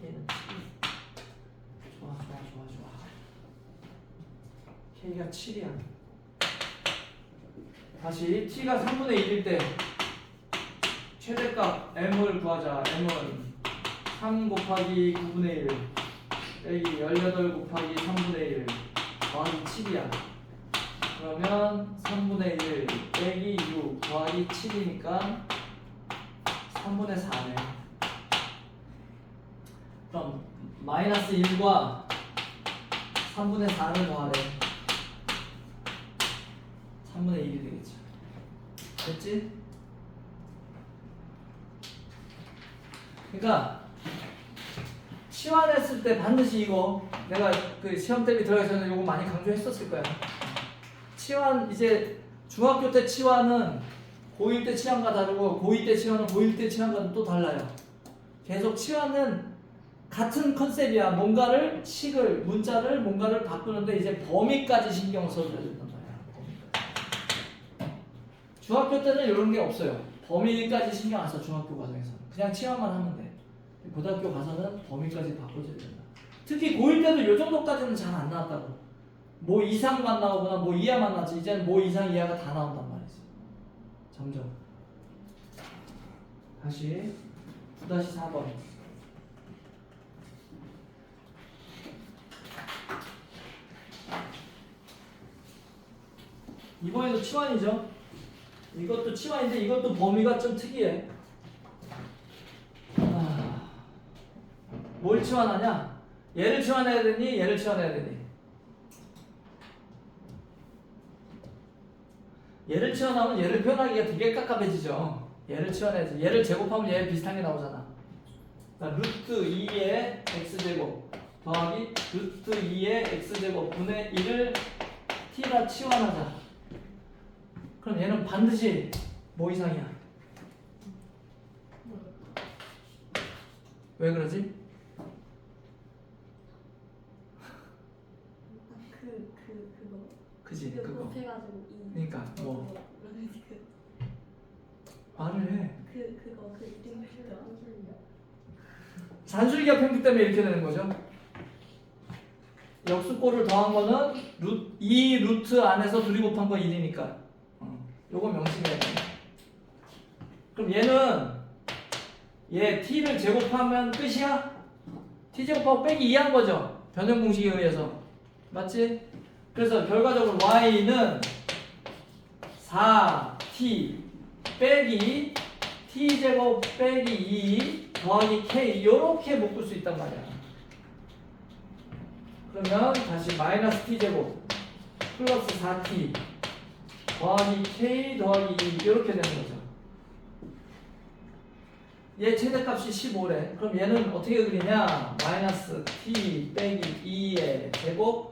K는 7. 좋아. K가 7이야. 다시 T가 3분의 1일 때 최대값 M을 구하자. M은 3 곱하기 9분의 1 빼기 18 곱하기 3분의 1 더하기 7이야. 그러면 3분의 1 빼기 6 더하기 7이니까 3분의 4네. 그럼 마이너스 1과 3분의 4를 더하래. 3분의 1이 되겠죠. 됐지? 그러니까 치환했을 때 반드시 이거 내가 그 시험 대비 들어가기 전에 이거 많이 강조했었을 거야. 치환 이제 중학교 때 치환은 고1 때 치환과 다르고 고2 때 치환은 고1 때 치환과는 또 달라요. 계속 치환은 같은 컨셉이야. 뭔가를 식을 문자를 뭔가를 바꾸는데 이제 범위까지 신경 써줘야 된단 말이야. 범위까지. 중학교 때는 이런 게 없어요. 범위까지 신경 안 써. 중학교 과정에서는 그냥 치환만 하면 돼. 고등학교 가서는 범위까지 바꿔줘야 된다. 특히 고1 때도 이 정도까지는 잘 안 나왔다고. 뭐 이상만 나오거나 뭐 이하만 나왔지. 이제는 뭐 이상 이하가 다 나온단 말이지. 점점. 다시 9-4번. 이번에도 치환이죠. 이것도 치환인데 이것도 범위가 좀 특이해. 뭘 치환하냐? 얘를 치환해야 되니? 얘를 치환해야 되니? 얘를 치환하면 얘를 표현하기가 되게 깝깝해지죠. 얘를 치환해야지. 얘를 제곱하면 얘 비슷한 게 나오잖아. 루트 2의 x제곱 더하기 루트 2의 x제곱 분의 1을 t라 치환하자. 그럼 얘는 반드시 뭐 이상이야? 왜 그러지? 그거 그지 그거. 곱해가지고 그러니까 뭐 그 말을 해. 그거 그 이름 뭐야? 산술기하 평균 때문에 이렇게 되는 거죠. 역수꼴을 더한 거는 2 루트 안에서 둘이 곱한 거 1이니까. 요거 명심해야 돼. 그럼 얘 t를 제곱하면 끝이야? t 제곱하고 빼기 2한 거죠. 변형 공식에 의해서. 맞지? 그래서 결과적으로 y는 4t 빼기 t제곱 빼기 2 더하기 k 요렇게 묶을 수 있단 말이야. 그러면 다시 마이너스 t제곱 플러스 4t 더하기 k 더하기 2 이렇게 되는 거죠. 얘 최대값이 15래. 그럼 얘는 어떻게 그리냐? 마이너스 t 빼기 2의 제곱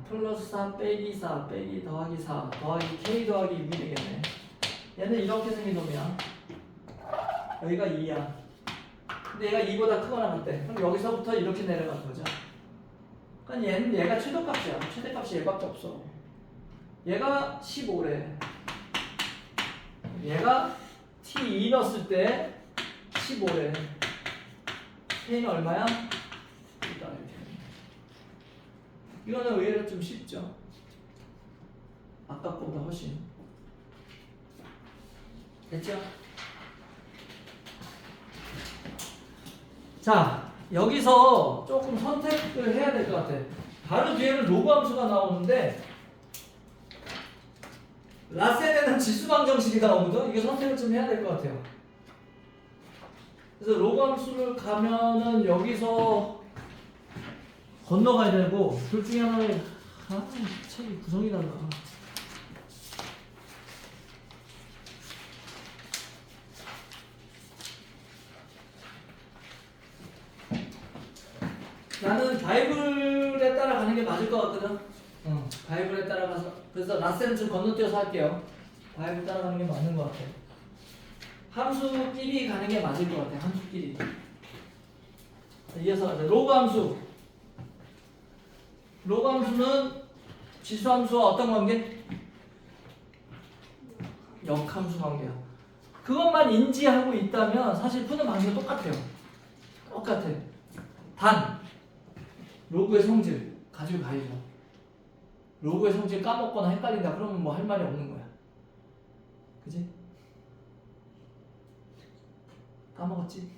플러스 4 빼기 4 빼기 더하기 4 더하기 k 더하기 6이 되겠네. 얘는 이렇게 생긴 놈이야. 여기가 2야. 근데 얘가 2보다 크거나 같대. 그럼 여기서부터 이렇게 내려가는 거죠. 그러니까 얘는 얘가 최대값이야. 최대값이 얘밖에 없어. 얘가 15래. 얘가 t2 넣었을 때 15래. k는 얼마야? 이렇게. 이거는 의외로 좀 쉽죠. 아까 거보다 훨씬. 됐죠? 자, 여기서 조금 선택을 해야 될 것 같아. 바로 뒤에는 로그 함수가 나오는데 라센에는 지수방정식이 나오거든. 이거 선택을 좀 해야 될 것 같아요. 그래서 로그 함수를 가면은 여기서 건너가야 되고 둘 중에 하나를 책이 구성이 달라. 나는 바이블에 따라가는 게 맞을 것 같거든. 바이블에 따라가서 그래서 라센은 좀 건너뛰어서 할게요. 바이블 따라가는 게 맞는 것 같아. 함수끼리 가는 게 맞을 것 같아. 함수끼리. 이어서 가자. 로그 함수. 로그 함수는 지수 함수와 어떤 관계? 역함수 관계야. 그것만 인지하고 있다면 사실 푸는 방식은 똑같아요. 똑같아. 단 로그의 성질 가지고 가야죠. 로그의 성질 까먹거나 헷갈린다 그러면 뭐 할 말이 없는 거야. 그지? 까먹었지?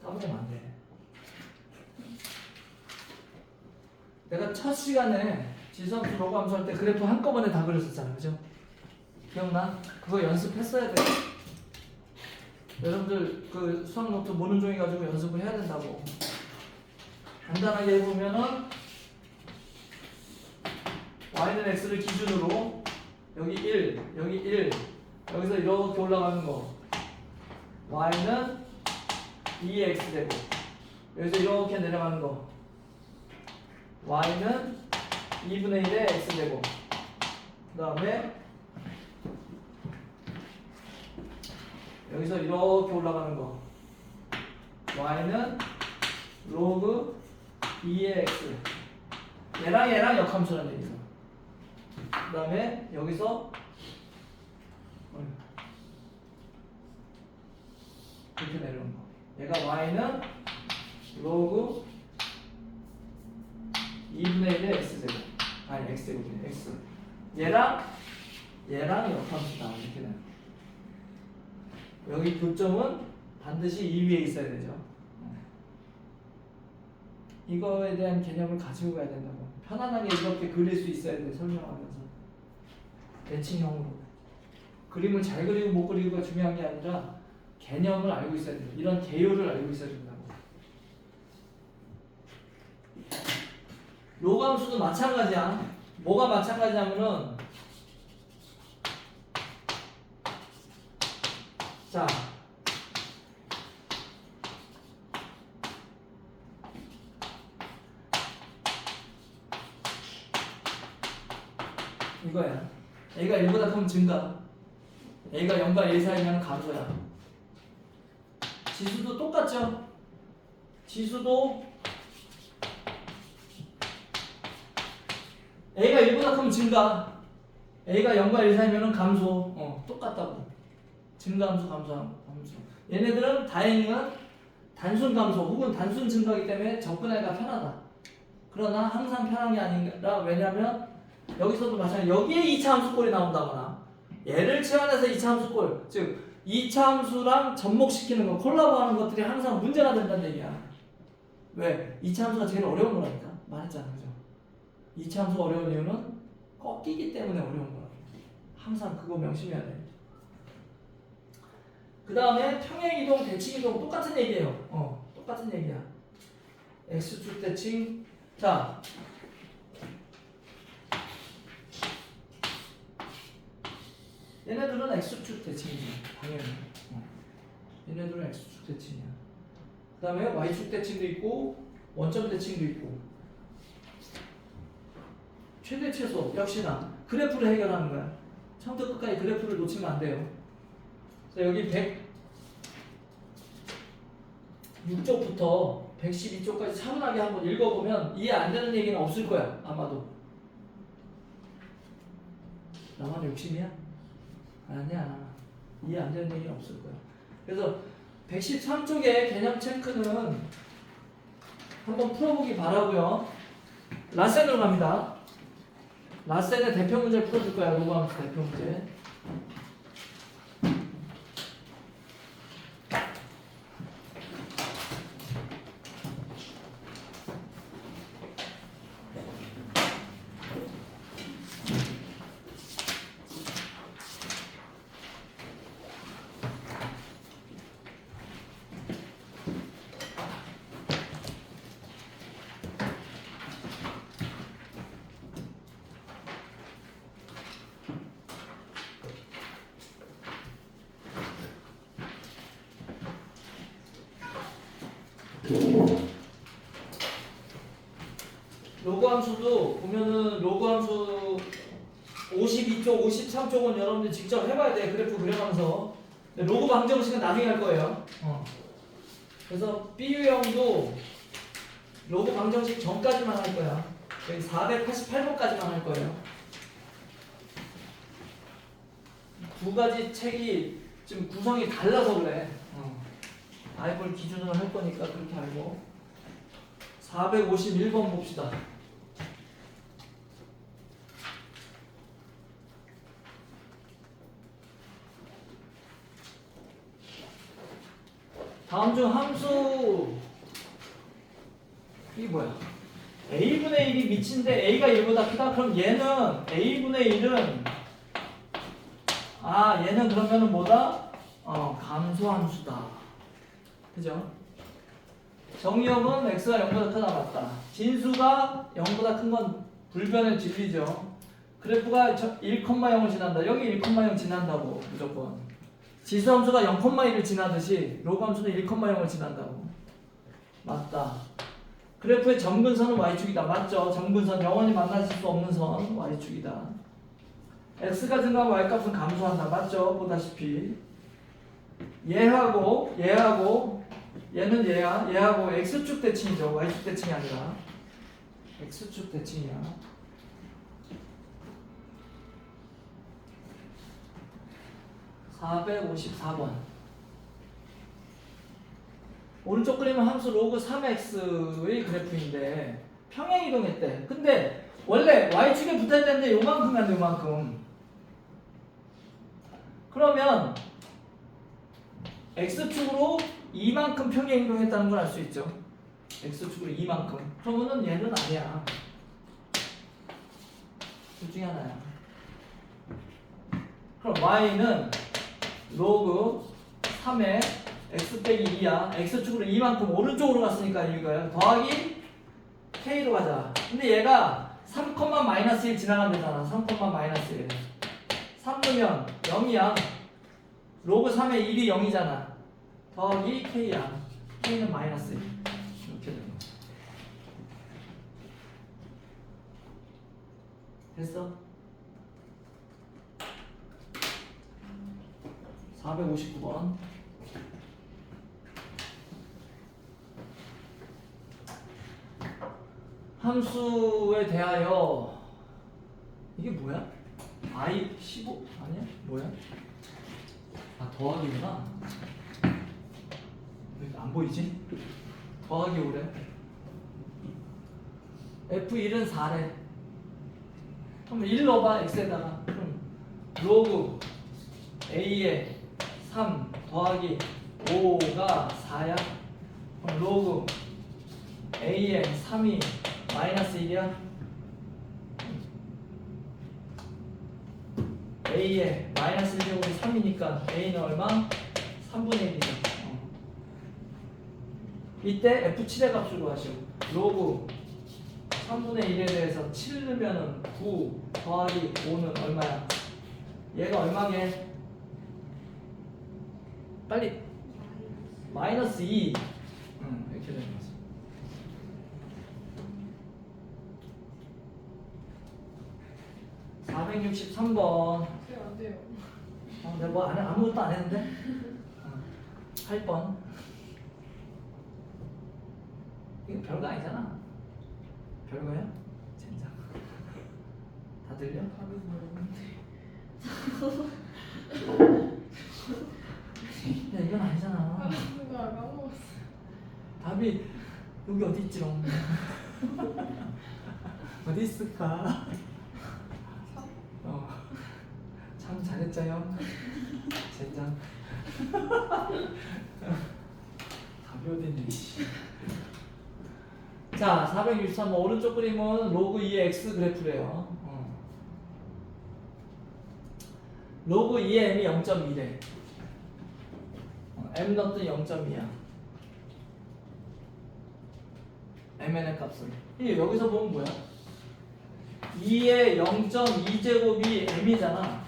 까먹으면 안 돼. 내가 첫 시간에 지수함수 로그 함수 할 때 그래프 한꺼번에 다 그렸었잖아. 그죠? 기억나? 그거 연습했어야 돼. 여러분들 그 수학 노트 모는 종이 가지고 연습을 해야 된다고. 간단하게 해보면은 y는 x를 기준으로 여기 1, 여기 1, 여기서 이렇게 올라가는 거 y는 2x 되고 여기서 이렇게 내려가는 거 y는 2분의 1의 x 되고 그 다음에 여기서 이렇게 올라가는 거 y는 로그 2의 x 얘랑 역함수라는 얘기죠. 그 다음에 여기서 이렇게 내려오는 거 얘가 y는 로그 2분의 1의 x제곱 아니 x제곱이네 x 얘랑 역함수다 이렇게 되는 거. 여기 교점은 반드시 이 위에 있어야 되죠. 이거에 대한 개념을 가지고 가야 된다고. 편안하게 이렇게 그릴 수 있어야 돼. 설명하면서 대칭형으로 그림을 잘 그리고 못 그리고가 중요한 게 아니라 개념을 알고 있어야 돼. 이런 개요를 알고 있어야 된다고. 로그 함수도 마찬가지야. 뭐가 마찬가지냐면은 자 이거야. a가 1보다 크면 증가. a가 0과 1 사이면 감소야. 지수도 똑같죠? 지수도 a가 1보다 크면 증가. a가 0과 1 사이면 감소. 똑같다고. 증가함수, 감소함수. 얘네들은 다행히는 단순 감소 혹은 단순 증가이기 때문에 접근하기가 편하다. 그러나 항상 편한 게 아니라 왜냐면 여기서도 마찬가지 여기에 2차 함수꼴이 나온다거나 얘를 치환해서 2차 함수꼴 즉 2차 함수랑 접목시키는 거 콜라보하는 것들이 항상 문제가 된다는 얘기야. 왜? 2차 함수가 제일 어려운 거라니까 말했잖아. 그죠? 2차 함수가 어려운 이유는 꺾이기 때문에 어려운 거라고. 항상 그거 명심해야 돼. 그 다음에 평행이동, 대칭이동 똑같은 얘기예요. 똑같은 얘기야. X축 대칭. 자, 얘네들은 X축 대칭이지 당연히. 얘네들은 X축 대칭이야. 그 다음에 Y축 대칭도 있고 원점 대칭도 있고 최대 최소 역시나 그래프를 해결하는 거야. 처음부터 끝까지 그래프를 놓치면 안 돼요. 그래서 여기 106쪽부터 112쪽까지 차분하게 한번 읽어보면 이해 안 되는 얘기는 없을 거야. 아마도. 나만 욕심이야? 아니야. 이해 안 되는 얘기는 없을 거야. 그래서 113쪽의 개념 체크는 한번 풀어보기 바라고요. 라센으로 갑니다. 라센의 대표 문제 풀어줄 거야. 로그함수 대표 문제. 로그 함수도 보면은 로그 함수 52쪽, 53쪽은 여러분들 직접 해봐야 돼. 그래프 그려가면서. 로그 방정식은 나중에 할 거예요. 그래서 B 유형도 로그 방정식 전까지만 할 거야. 여기 488번까지만 할 거예요. 두 가지 책이 지금 구성이 달라서 그래. 아이볼 기준으로 할 거니까 그렇게 알고. 451번 봅시다. 다음 중 함수 이게 뭐야? a분의 1이 미친데 a가 1보다 크다? 그럼 얘는 a분의 1은 얘는 그러면은 뭐다? 감소함수다. 그죠? 정의역은 x가 0보다 크다 맞다. 진수가 0보다 큰 건 불변의 진리죠. 그래프가 1,0을 지난다. 여기 1,0 지난다고 무조건. 지수함수가 0,1을 지나듯이 로그함수는 1,0을 지난다고. 맞다. 그래프의 점근선은 y축이다. 맞죠? 점근선 영원히 만나실 수 없는 선 y축이다. x가 증가하면 y값은 감소한다. 맞죠? 보다시피 얘하고 얘는 얘하고 x축 대칭이죠. y축 대칭이 아니라 x축 대칭이야. (454번) 오른쪽 그림은 함수 로그 3x의 그래프인데 평행 이동했대. 근데 원래 y축에 붙어있는데 요만큼이 안 돼. 요만큼. 그러면 x축으로 이만큼 평행 이동했다는 걸 알 수 있죠. x축으로 이만큼. 그러면은 얘는 아니야. 둘 중에 하나야. 그럼 y는 로그 3의 x 빼기 2야. x축으로 이만큼 오른쪽으로 갔으니까 이거야. 더하기 k로 가자. 근데 얘가 3,-1 지나간대잖아. 3,-1. 3 넣으면 0이야. 로그 3의 1이 0이잖아. 더하기 k야. k는 마이너스 1. 이렇게 되는 거야. 됐어? 459번. 함수에 대하여 이게 뭐야? I 15 아니야? 뭐야? 아 더하기구나. 왜 안 보이지? 더하기 5래. F1은 4래. 그럼 1 넣어봐 x에다가. 그럼 로그 a에 3 더하기 5가 4야. 그럼 로그 a에 3이 마이너스 1이야. a에 마이너스 1제곱이 3이니까 a는 얼마? 3분의 1이죠. 이때 f7의 값을 구하시오. 로그 3분의 1에 대해서 7 넣으면 9 더하기 5는 얼마야? 얘가 얼마게? 빨리 마이너스 2. 이렇게 되는 거지. (463번) 쌤, 안 돼요. 내가 뭐 아무것도 안 했는데? 8번. 이거 별거 아니잖아. 별거야? 젠장. 다 들려? 답이 뭐였는데? 야 이건 아니잖아. 누가 까먹었어. 답이 여기 어디 있지롱? 어디 있을까? 참 잘했자요. 젠장. 답이 어디 있니? 자, 463번 오른쪽 그림은 로그 2의 x 그래프래요. 로그 2의 m이 0.2래. m 넣었더니 0.2야. mn의 값을. 여기서 보면 뭐야? 2의 0.2제곱이 m이잖아.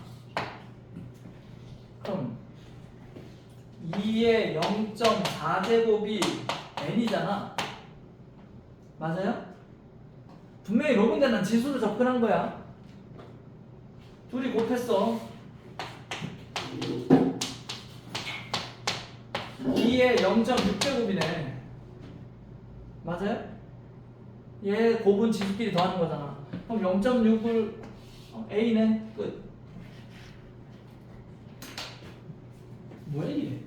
그럼 2의 0.4제곱이 n이잖아. 맞아요? 분명히 로그인데 난 지수로 접근한 거야. 둘이 곱했어. 2의 0.6제곱이네. 맞아요? 얘 곱은 지수끼리 더하는 거잖아. 그럼 0.6을 A네. 끝. 뭐야 이게?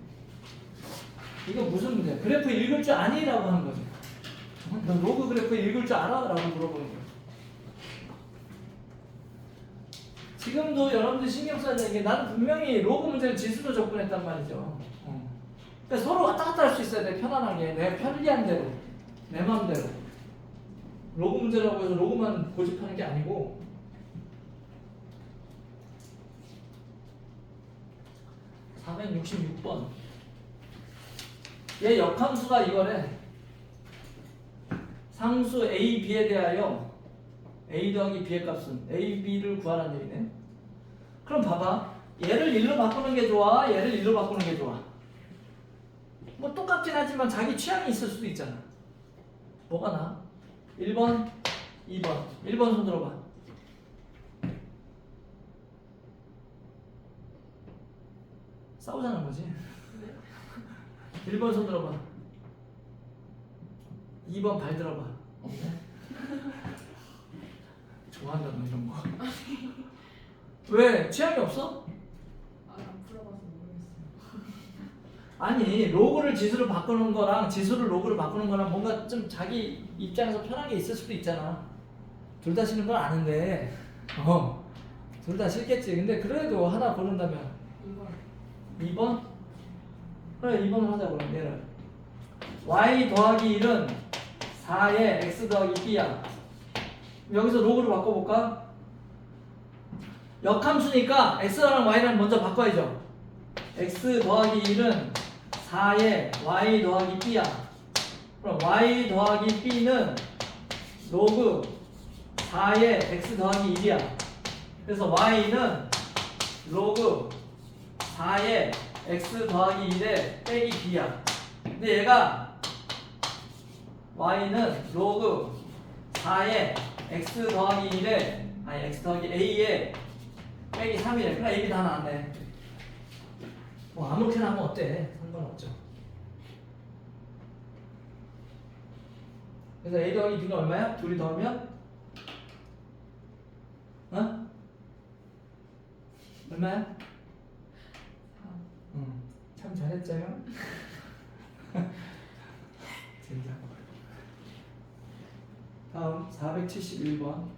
이거 무슨 문제야? 그래프 읽을 줄 아니라고 하는 거지. 너 로그 그래프 읽을 줄 알아? 라고 물어보는 거야. 지금도 여러분들 신경 써야 되는 게 나는 분명히 로그 문제를 지수로 접근했단 말이죠. 그러니까 서로 왔다 갔다 할 수 있어야 돼. 편안하게. 내 편리한 대로. 내 마음대로. 로그 문제라고 해서 로그만 고집하는 게 아니고 466번 얘 역함수가 이거래. 상수 A, B에 대하여 A 더하기 B의 값은 A, B를 구하라는 얘기네. 그럼 봐봐. 얘를 1로 바꾸는 게 좋아? 얘를 1로 바꾸는 게 좋아? 뭐 똑같긴 하지만 자기 취향이 있을 수도 있잖아. 뭐가 나아? 1번, 2번. 1번 손 들어봐. 싸우자는 거지. 1번 손 들어봐. 2번 발 들어봐. 없네. 좋아한다 너 이런 거. 왜? 취향이 없어? 안 풀어봐서 모르겠어요. 아니 로그를 지수로 바꾸는 거랑 지수를 로그로 바꾸는 거랑 뭔가 좀 자기 입장에서 편하게 있을 수도 있잖아. 둘 다 싫은 건 아는데 둘 다 싫겠지. 근데 그래도 하나 고른다면 2번. 2번? 그래 2번을 하자. 그럼 얘를 y 더하기 1은 4의 x 더하기 b야. 여기서 로그로 바꿔볼까? 역함수니까 x랑 y랑 먼저 바꿔야죠. x 더하기 1은 4의 y 더하기 b야. 그럼 y 더하기 b는 로그 4의 x 더하기 1이야. 그래서 y는 로그 4의 x 더하기 1에 빼기 b야. 근데 얘가 y는 로그 4의 x 더하기 1에 x 더하기 a에 빼기 3이래. 그러니까 입이 다 나왔네. 뭐 아무렇게나 하면 어때? 상관없죠. 그래서 A 더하기 B는 얼마야? 둘이 더하면 어? 얼마야? 참 잘했죠요? 진짜. 다음 471번.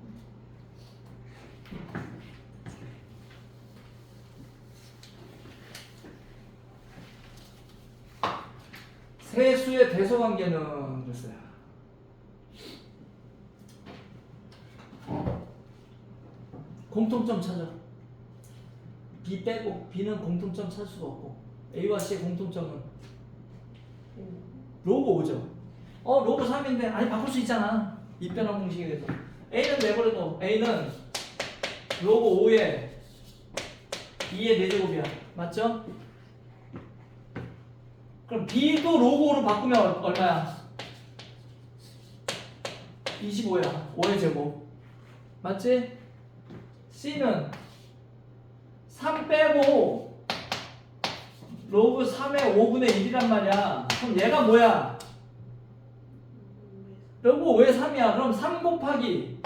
세수의 대소관계는 글쎄요. 공통점 찾아. B 빼고 B는 공통점 찾을 수가 없고 A와 C의 공통점은 로그 5죠. 로그 3인데 아니 바꿀 수 있잖아. 이변환 공식에 대해서 A는 내버려둬. A는 로그 5에 2의 4제곱이야. 맞죠? 그럼 B도 로그 5로 바꾸면 얼마야? 25야. 5의 제곱. 맞지? C는 3 빼고 로그 3의 5분의 1이란 말이야. 그럼 얘가 뭐야? 로그 5의 3이야. 그럼 3 곱하기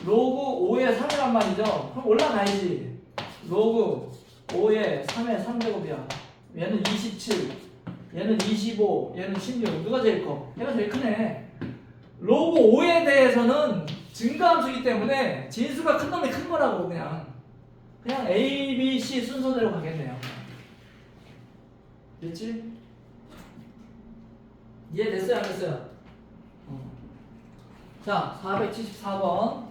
로그 5의 3이란 말이죠. 그럼 올라가야지. 로그 5의 3의 3제곱이야. 얘는 27, 얘는 25, 얘는 16. 누가 제일 커? 얘가 제일 크네. 로그 5에 대해서는 증가함수이기 때문에 진수가 큰 놈이 큰 거라고 그냥 A, B, C 순서대로 가겠네요. 됐지? 이해됐어요? 안 됐어요? 자, 474번.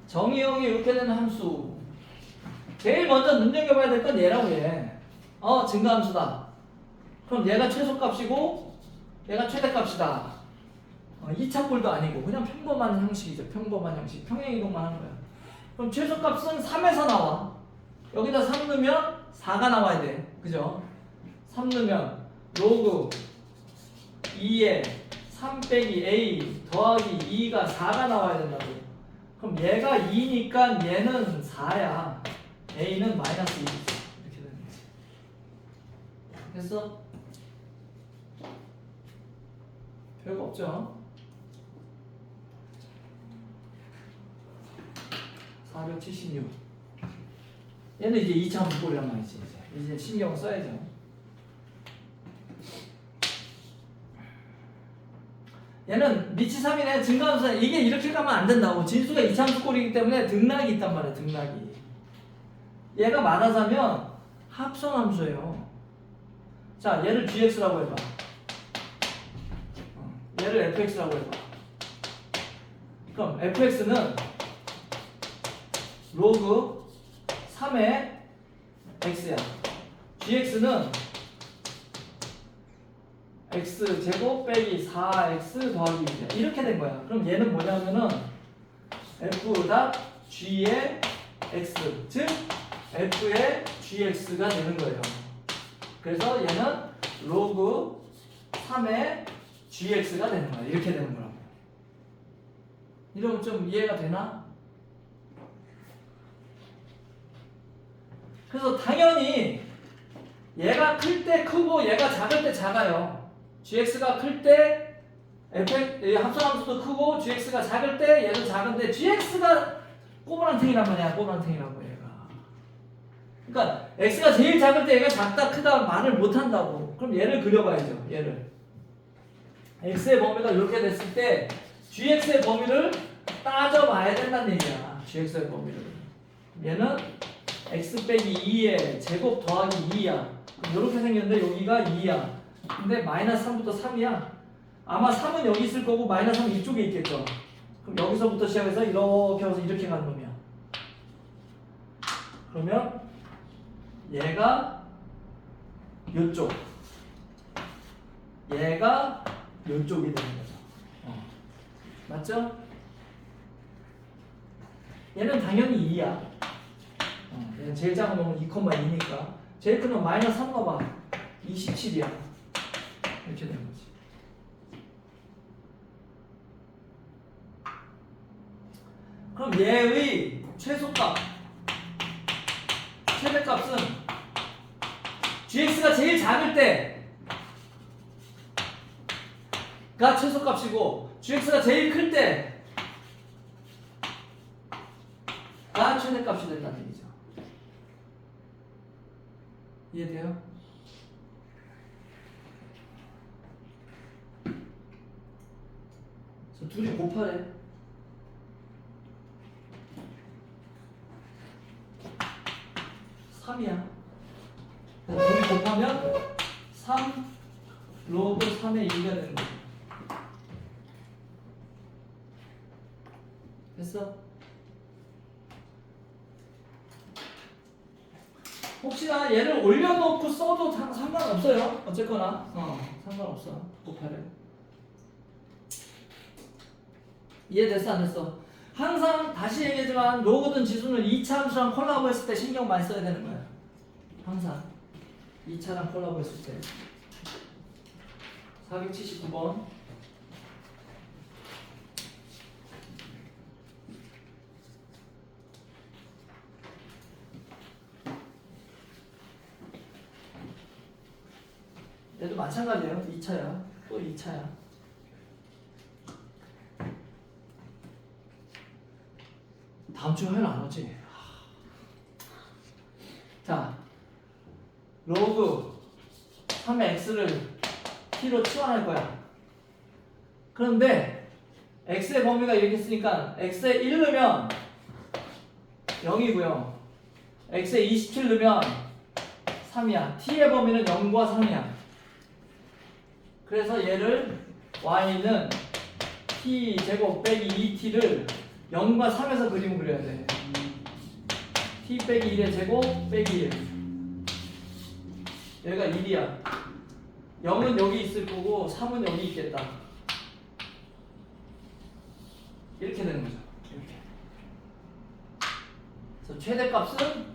정의형이 이렇게 되는 함수. 제일 먼저 눈여겨봐야 될 건 얘라고 얘. 증가함수다. 그럼 얘가 최소값이고 얘가 최대값이다. 2차 꼴도 아니고 그냥 평범한 형식이죠. 평범한 형식. 평행이동만 하는 거야. 그럼 최소값은 3에서 나와. 여기다 3 넣으면 4가 나와야 돼. 그죠? 3 넣으면 로그 2에 3 빼기 A 더하기 2가 4가 나와야 된다고. 그럼 얘가 2니까 얘는 4야. A는 마이너스 2. 이렇게 되는 거지. 됐어? 별거 없죠? 476. 얘는 이제 2차 함수꼴이란 말이지. 이제 신경 써야죠. 얘는 미치 3이네. 증가함수. 이게 이렇게 가면 안 된다고. 진수가 2차 함수꼴이기 때문에 등락이 있단 말이야. 등락이. 얘가 말하자면 합성함수예요. 자, 얘를 gx라고 해봐. 얘를 fx라고 해봐. 그럼 fx는 로그 3의 x야. gx는 x제곱 빼기 4x 더하기 2야. 이렇게 된 거야. 그럼 얘는 뭐냐면은 f' g의 x, 즉 f의 gx가 되는 거예요. 그래서 얘는 로그 3의 gx가 되는 거야. 이렇게 되는 거라고. 이러면 좀 이해가 되나? 그래서 당연히 얘가 클 때 크고 얘가 작을 때 작아요. gx가 클 때 합성함수도 크고 gx가 작을 때 얘도 작은데 gx가 꼬부랑탱이란 말이야. 꼬부랑탱이라고 얘가. 그러니까 x가 제일 작을 때 얘가 작다 크다 말을 못한다고. 그럼 얘를 그려봐야죠. 얘를. x의 범위가 이렇게 됐을 때 gx의 범위를 따져봐야 된다는 얘기야. gx의 범위를. 얘는 x 빼기 2의 제곱 더하기 2야. 이렇게 생겼는데 여기가 2야. 근데 마이너스 3부터 3이야. 아마 3은 여기 있을 거고 마이너스 3은 이쪽에 있겠죠. 그럼 여기서부터 시작해서 이렇게 해서 이렇게 가는 놈이야. 그러면 얘가 요쪽, 얘가 요쪽이 되는 거죠. 맞죠? 얘는 당연히 2야. 얘는 제일 작은 놈은 2,2니까 제일 큰 놈은 마이너스 3 넣어봐. 27이야. 이렇게 되는 거지. 그럼 얘의 최소값, 최대값은 gx가 제일 작을 때가 최소값이고 gx가 제일 클 때가 최대값이 된다는 얘기죠. 이해돼요? 그래서 둘이 곱하래. 3이야. 둘이 곱하면 3 로그 3의 2가 되는 거야. 됐어? 혹시나 얘를 올려놓고 써도 상관없어요. 어쨌거나 상관없어. 곱하래. 이해됐어 안 됐어? 항상 다시 얘기하지만 로그든 지수는 2차 함수랑 콜라보 했을 때 신경 많이 써야 되는 거야. 항상 2차랑 콜라보 했을 때. 479번. 얘도 마찬가지예요. 2차야. 또 2차야. 다음 주 화요일 안 오지? 자, 로그 3의 x를 t로 치환할 거야. 그런데 x의 범위가 이렇게 있으니까 x에 1 넣으면 0이고요. x에 27 넣으면 3이야. t의 범위는 0과 3이야. 그래서 얘를 y는 t 제곱 빼기 2t를 0과 3에서 그림을 그려야 돼. t 빼기 1의 제곱 빼기 1. 얘가 1이야. 0은 여기 있을 거고 3은 여기 있겠다. 이렇게 되는 거죠. 이렇게. 그래서 최대값은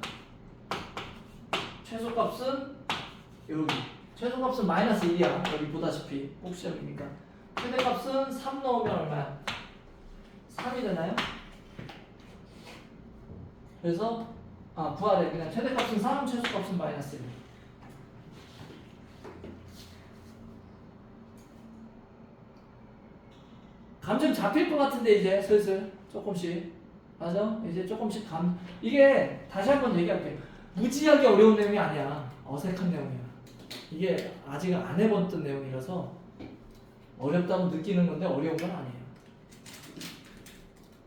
최소값은 여기. 최소값은 마이너스 1이야. 여기 보다시피 꼭시점이니까. 최대값은 3 넣으면 얼마야? 3이 되나요? 그래서 부활해. 그냥 최대값은 3, 최소값은 마이너스 1. 감 좀 잡힐 것 같은데 이제 슬슬 조금씩. 맞아? 이제 조금씩 이게 다시 한번 얘기할게요. 무지하게 어려운 내용이 아니야. 어색한 내용이야. 이게 아직 안 해봤던 내용이라서 어렵다고 느끼는 건데 어려운 건 아니에요.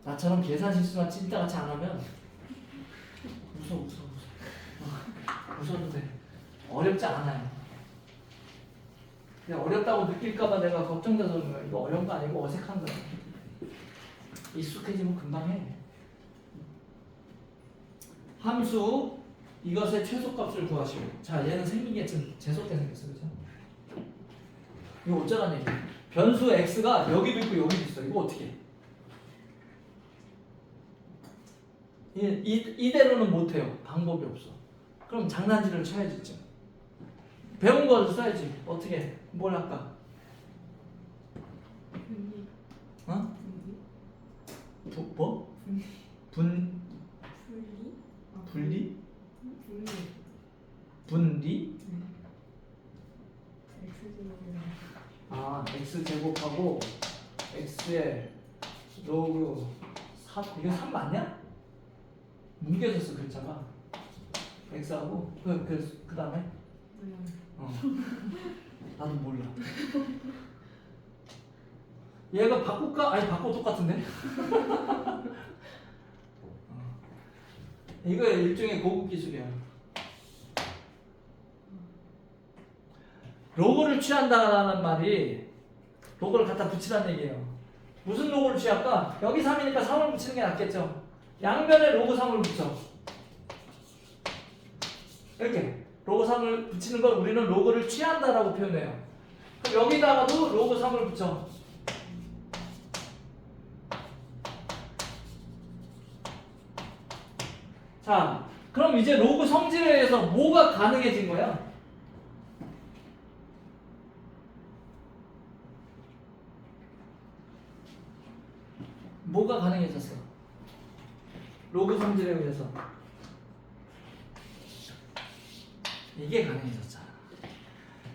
나처럼 계산 실수만 찐따같이 안 하면 웃어도 돼. 어렵지 않아요. 그냥 어렵다고 느낄까봐 내가 걱정돼서 그런 거야. 이거 어려운 거 아니고 어색한 거야. 익숙해지면 금방 해. 함수 이것의 최소값을 구하시고. 자, 얘는 생긴 게 좀 재수없게 생겼어, 그죠? 이거 어쩌란 얘기야? 변수 x가 여기도 있고 여기도 있어. 이거 어떻게 해? 이대로는 못해요. 방법이 없어. 그럼 장난질을 쳐야지 좀. 배운 거를 써야지. 어떻게 해? 뭘 할까? 분리. 어? 분리. 뭐? 분리. 분리? 분리. 분리? X제곱이랑 x 제곱하고 x의 로그 3. 이거 3 맞냐? 뭉개졌어 글자가. x하고 그 다음에 나도 몰라. 얘가 바꿀까? 아니 바꿔 똑같은데? 이거 일종의 고급 기술이야. 로고를 취한다라는 말이 로고를 갖다 붙이라는 얘기예요. 무슨 로고를 취할까? 여기 3이니까 3을 붙이는 게 낫겠죠. 양면에 로고 3을 붙여. 이렇게 로고 3을 붙이는 걸 우리는 로고를 취한다라고 표현해요. 그럼 여기다가도 로고 3을 붙여. 자, 그럼 이제 로그 성질에 의해서 뭐가 가능해진 거야? 뭐가 가능해졌어? 로그 성질에 의해서 이게 가능해졌잖아.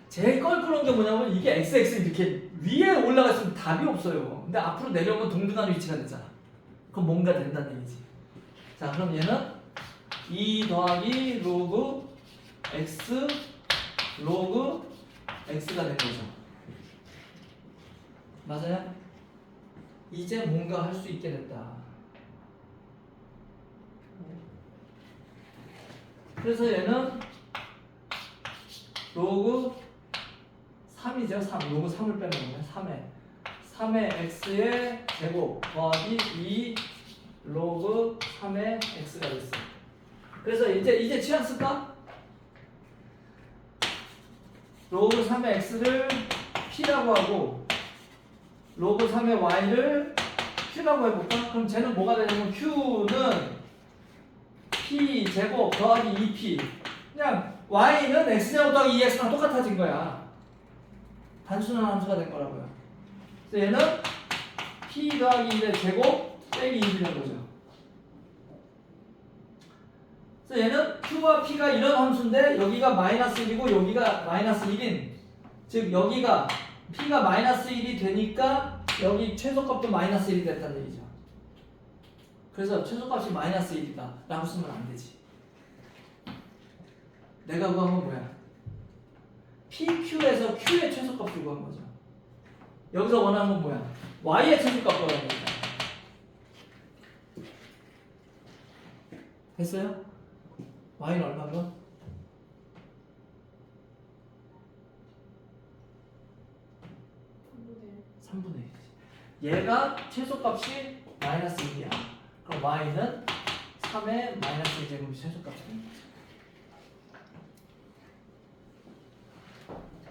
제일 껄끄러운 게 뭐냐면 이게 XX 이렇게 위에 올라갔으면 답이 없어요. 근데 앞으로 내려오면 동등한 위치가 됐잖아. 그럼 뭔가 된다는 얘기지. 자, 그럼 얘는 2 더하기 로그 X 로그 X가 된 거죠. 맞아요? 이제 뭔가 할 수 있게 됐다. 그래서 얘는 로그 3이죠. 3. 로그 3을 빼는 거네. 3의 x의 제곱 더하기 2 로그 3의 x가 됐어. 그래서 이제 취향 쓸까? 로그 3의 x를 p라고 하고 로그 3의 y를 q라고 해볼까? 그럼 쟤는 뭐가 되냐면 q는 p 제곱 더하기 2p. 그냥 y는 x제곱 더하기 2x랑 똑같아진 거야. 단순한 함수가 된 거라고요. 그래서 얘는 p 더하기 1의 제곱 빼기 2이 된 거죠. 그래서 얘는 q와 p가 이런 함수인데 여기가 마이너스 1이고 여기가 마이너스 1인, 즉 여기가 p가 마이너스 1이 되니까 여기 최소값도 마이너스 1이 됐다는 얘기죠. 그래서 최소값이 마이너스 1이다 라고 쓰면 안 되지. 내가 구한 건 뭐야? PQ에서 Q의 최소값을 구한 거죠. 여기서 원하는 건 뭐야? Y의 최소값 구하는 거죠. 됐어요? Y는 얼마면? 3분의 1. 얘가 최소값이 마이너스 1이야. 그럼 Y는 3의 마이너스 1제곱이 최소값이야.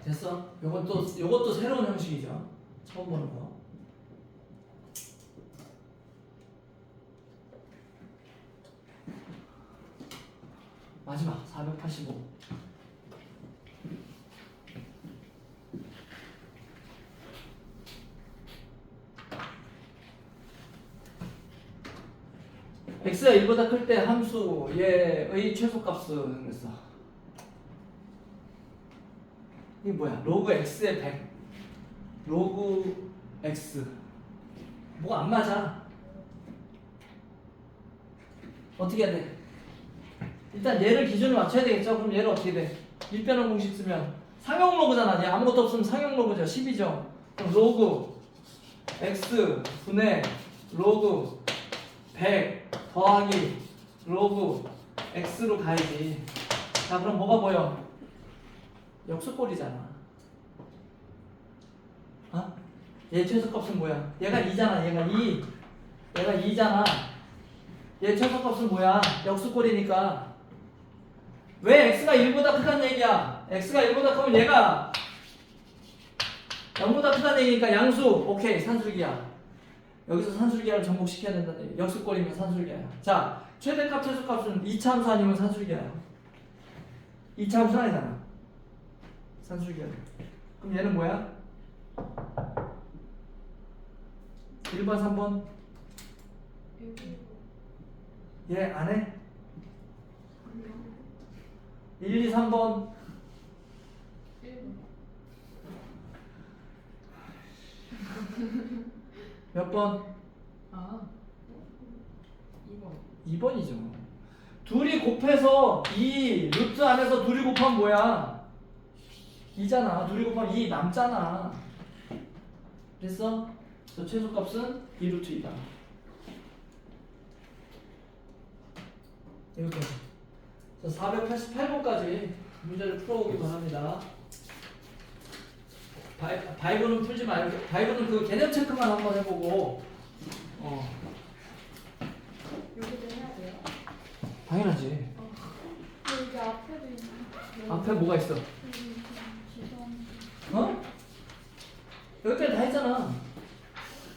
됐어? 요것도 새로운 형식이죠. 처음 보는 거. 마지막 485. x가 1보다 클 때 함수 얘의 최소값은 그랬어. 이게 뭐야? 로그 x의 100 로그 x 뭐가 안 맞아. 어떻게 해야 돼? 일단 얘를 기준으로 맞춰야 되겠죠? 그럼 얘를 어떻게 돼? 일변형 공식 쓰면 상용 로그잖아. 얘 아무것도 없으면 상용 로그죠. 10이죠. 그럼 로그 x 분의 로그 100 더하기 로그 x로 가야지. 자, 그럼 뭐가 보여? 역수꼴이잖아. 어? 얘 최소값은 뭐야? 얘가 2잖아. 얘가 2. 얘가 2잖아. 얘 최소값은 뭐야? 역수꼴이니까. 왜 x가 1보다 크다는 얘기야? x가 1보다 크면 얘가 0보다 크다는 얘기니까 양수. 오케이, 산술기야. 여기서 산술기하를 접목시켜야 된다는 얘기. 역수꼴이면 산술기야. 자, 최대값 최소값은 2차 함수 아니면 산술기야. 2차 함수 아니잖아. 산술기야. 그럼 얘는 뭐야? 1번, 3번? 얘 안 해? 1, 2, 3번? 1번. 몇 번? 아, 2번. 2번이죠. 둘이 곱해서 2 루트 안에서 둘이 곱하면 뭐야? 2잖아. 둘이 곱하면 2 남잖아. 됐어? 그래서 최소값은 2 루트 2다. 이렇게. 그래서 488번까지 문제를 풀어오기 바랍니다. 바이브는 풀지 말고, 바이브는 그 개념 체크만 한번 해보고, 여기도 해야 돼요? 당연하지. 여기 앞에도 있네. 앞에 뭐가 있어? 지성. 어? 여기까지 다 했잖아.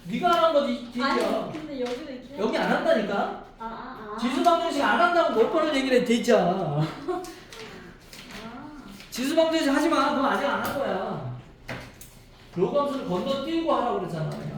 네가 안 한 거지, 뒤야. 아니 근데 여기도 있긴 여기 안 한다니까? 아. 지수방정식 안 한다고 몇 번을 얘기를 돼 있잖아. 지수방정식 하지 마. 그럼 아직 안 한 거야. 로그 함수를 건너뛰고 하라고 그랬잖아. 내가.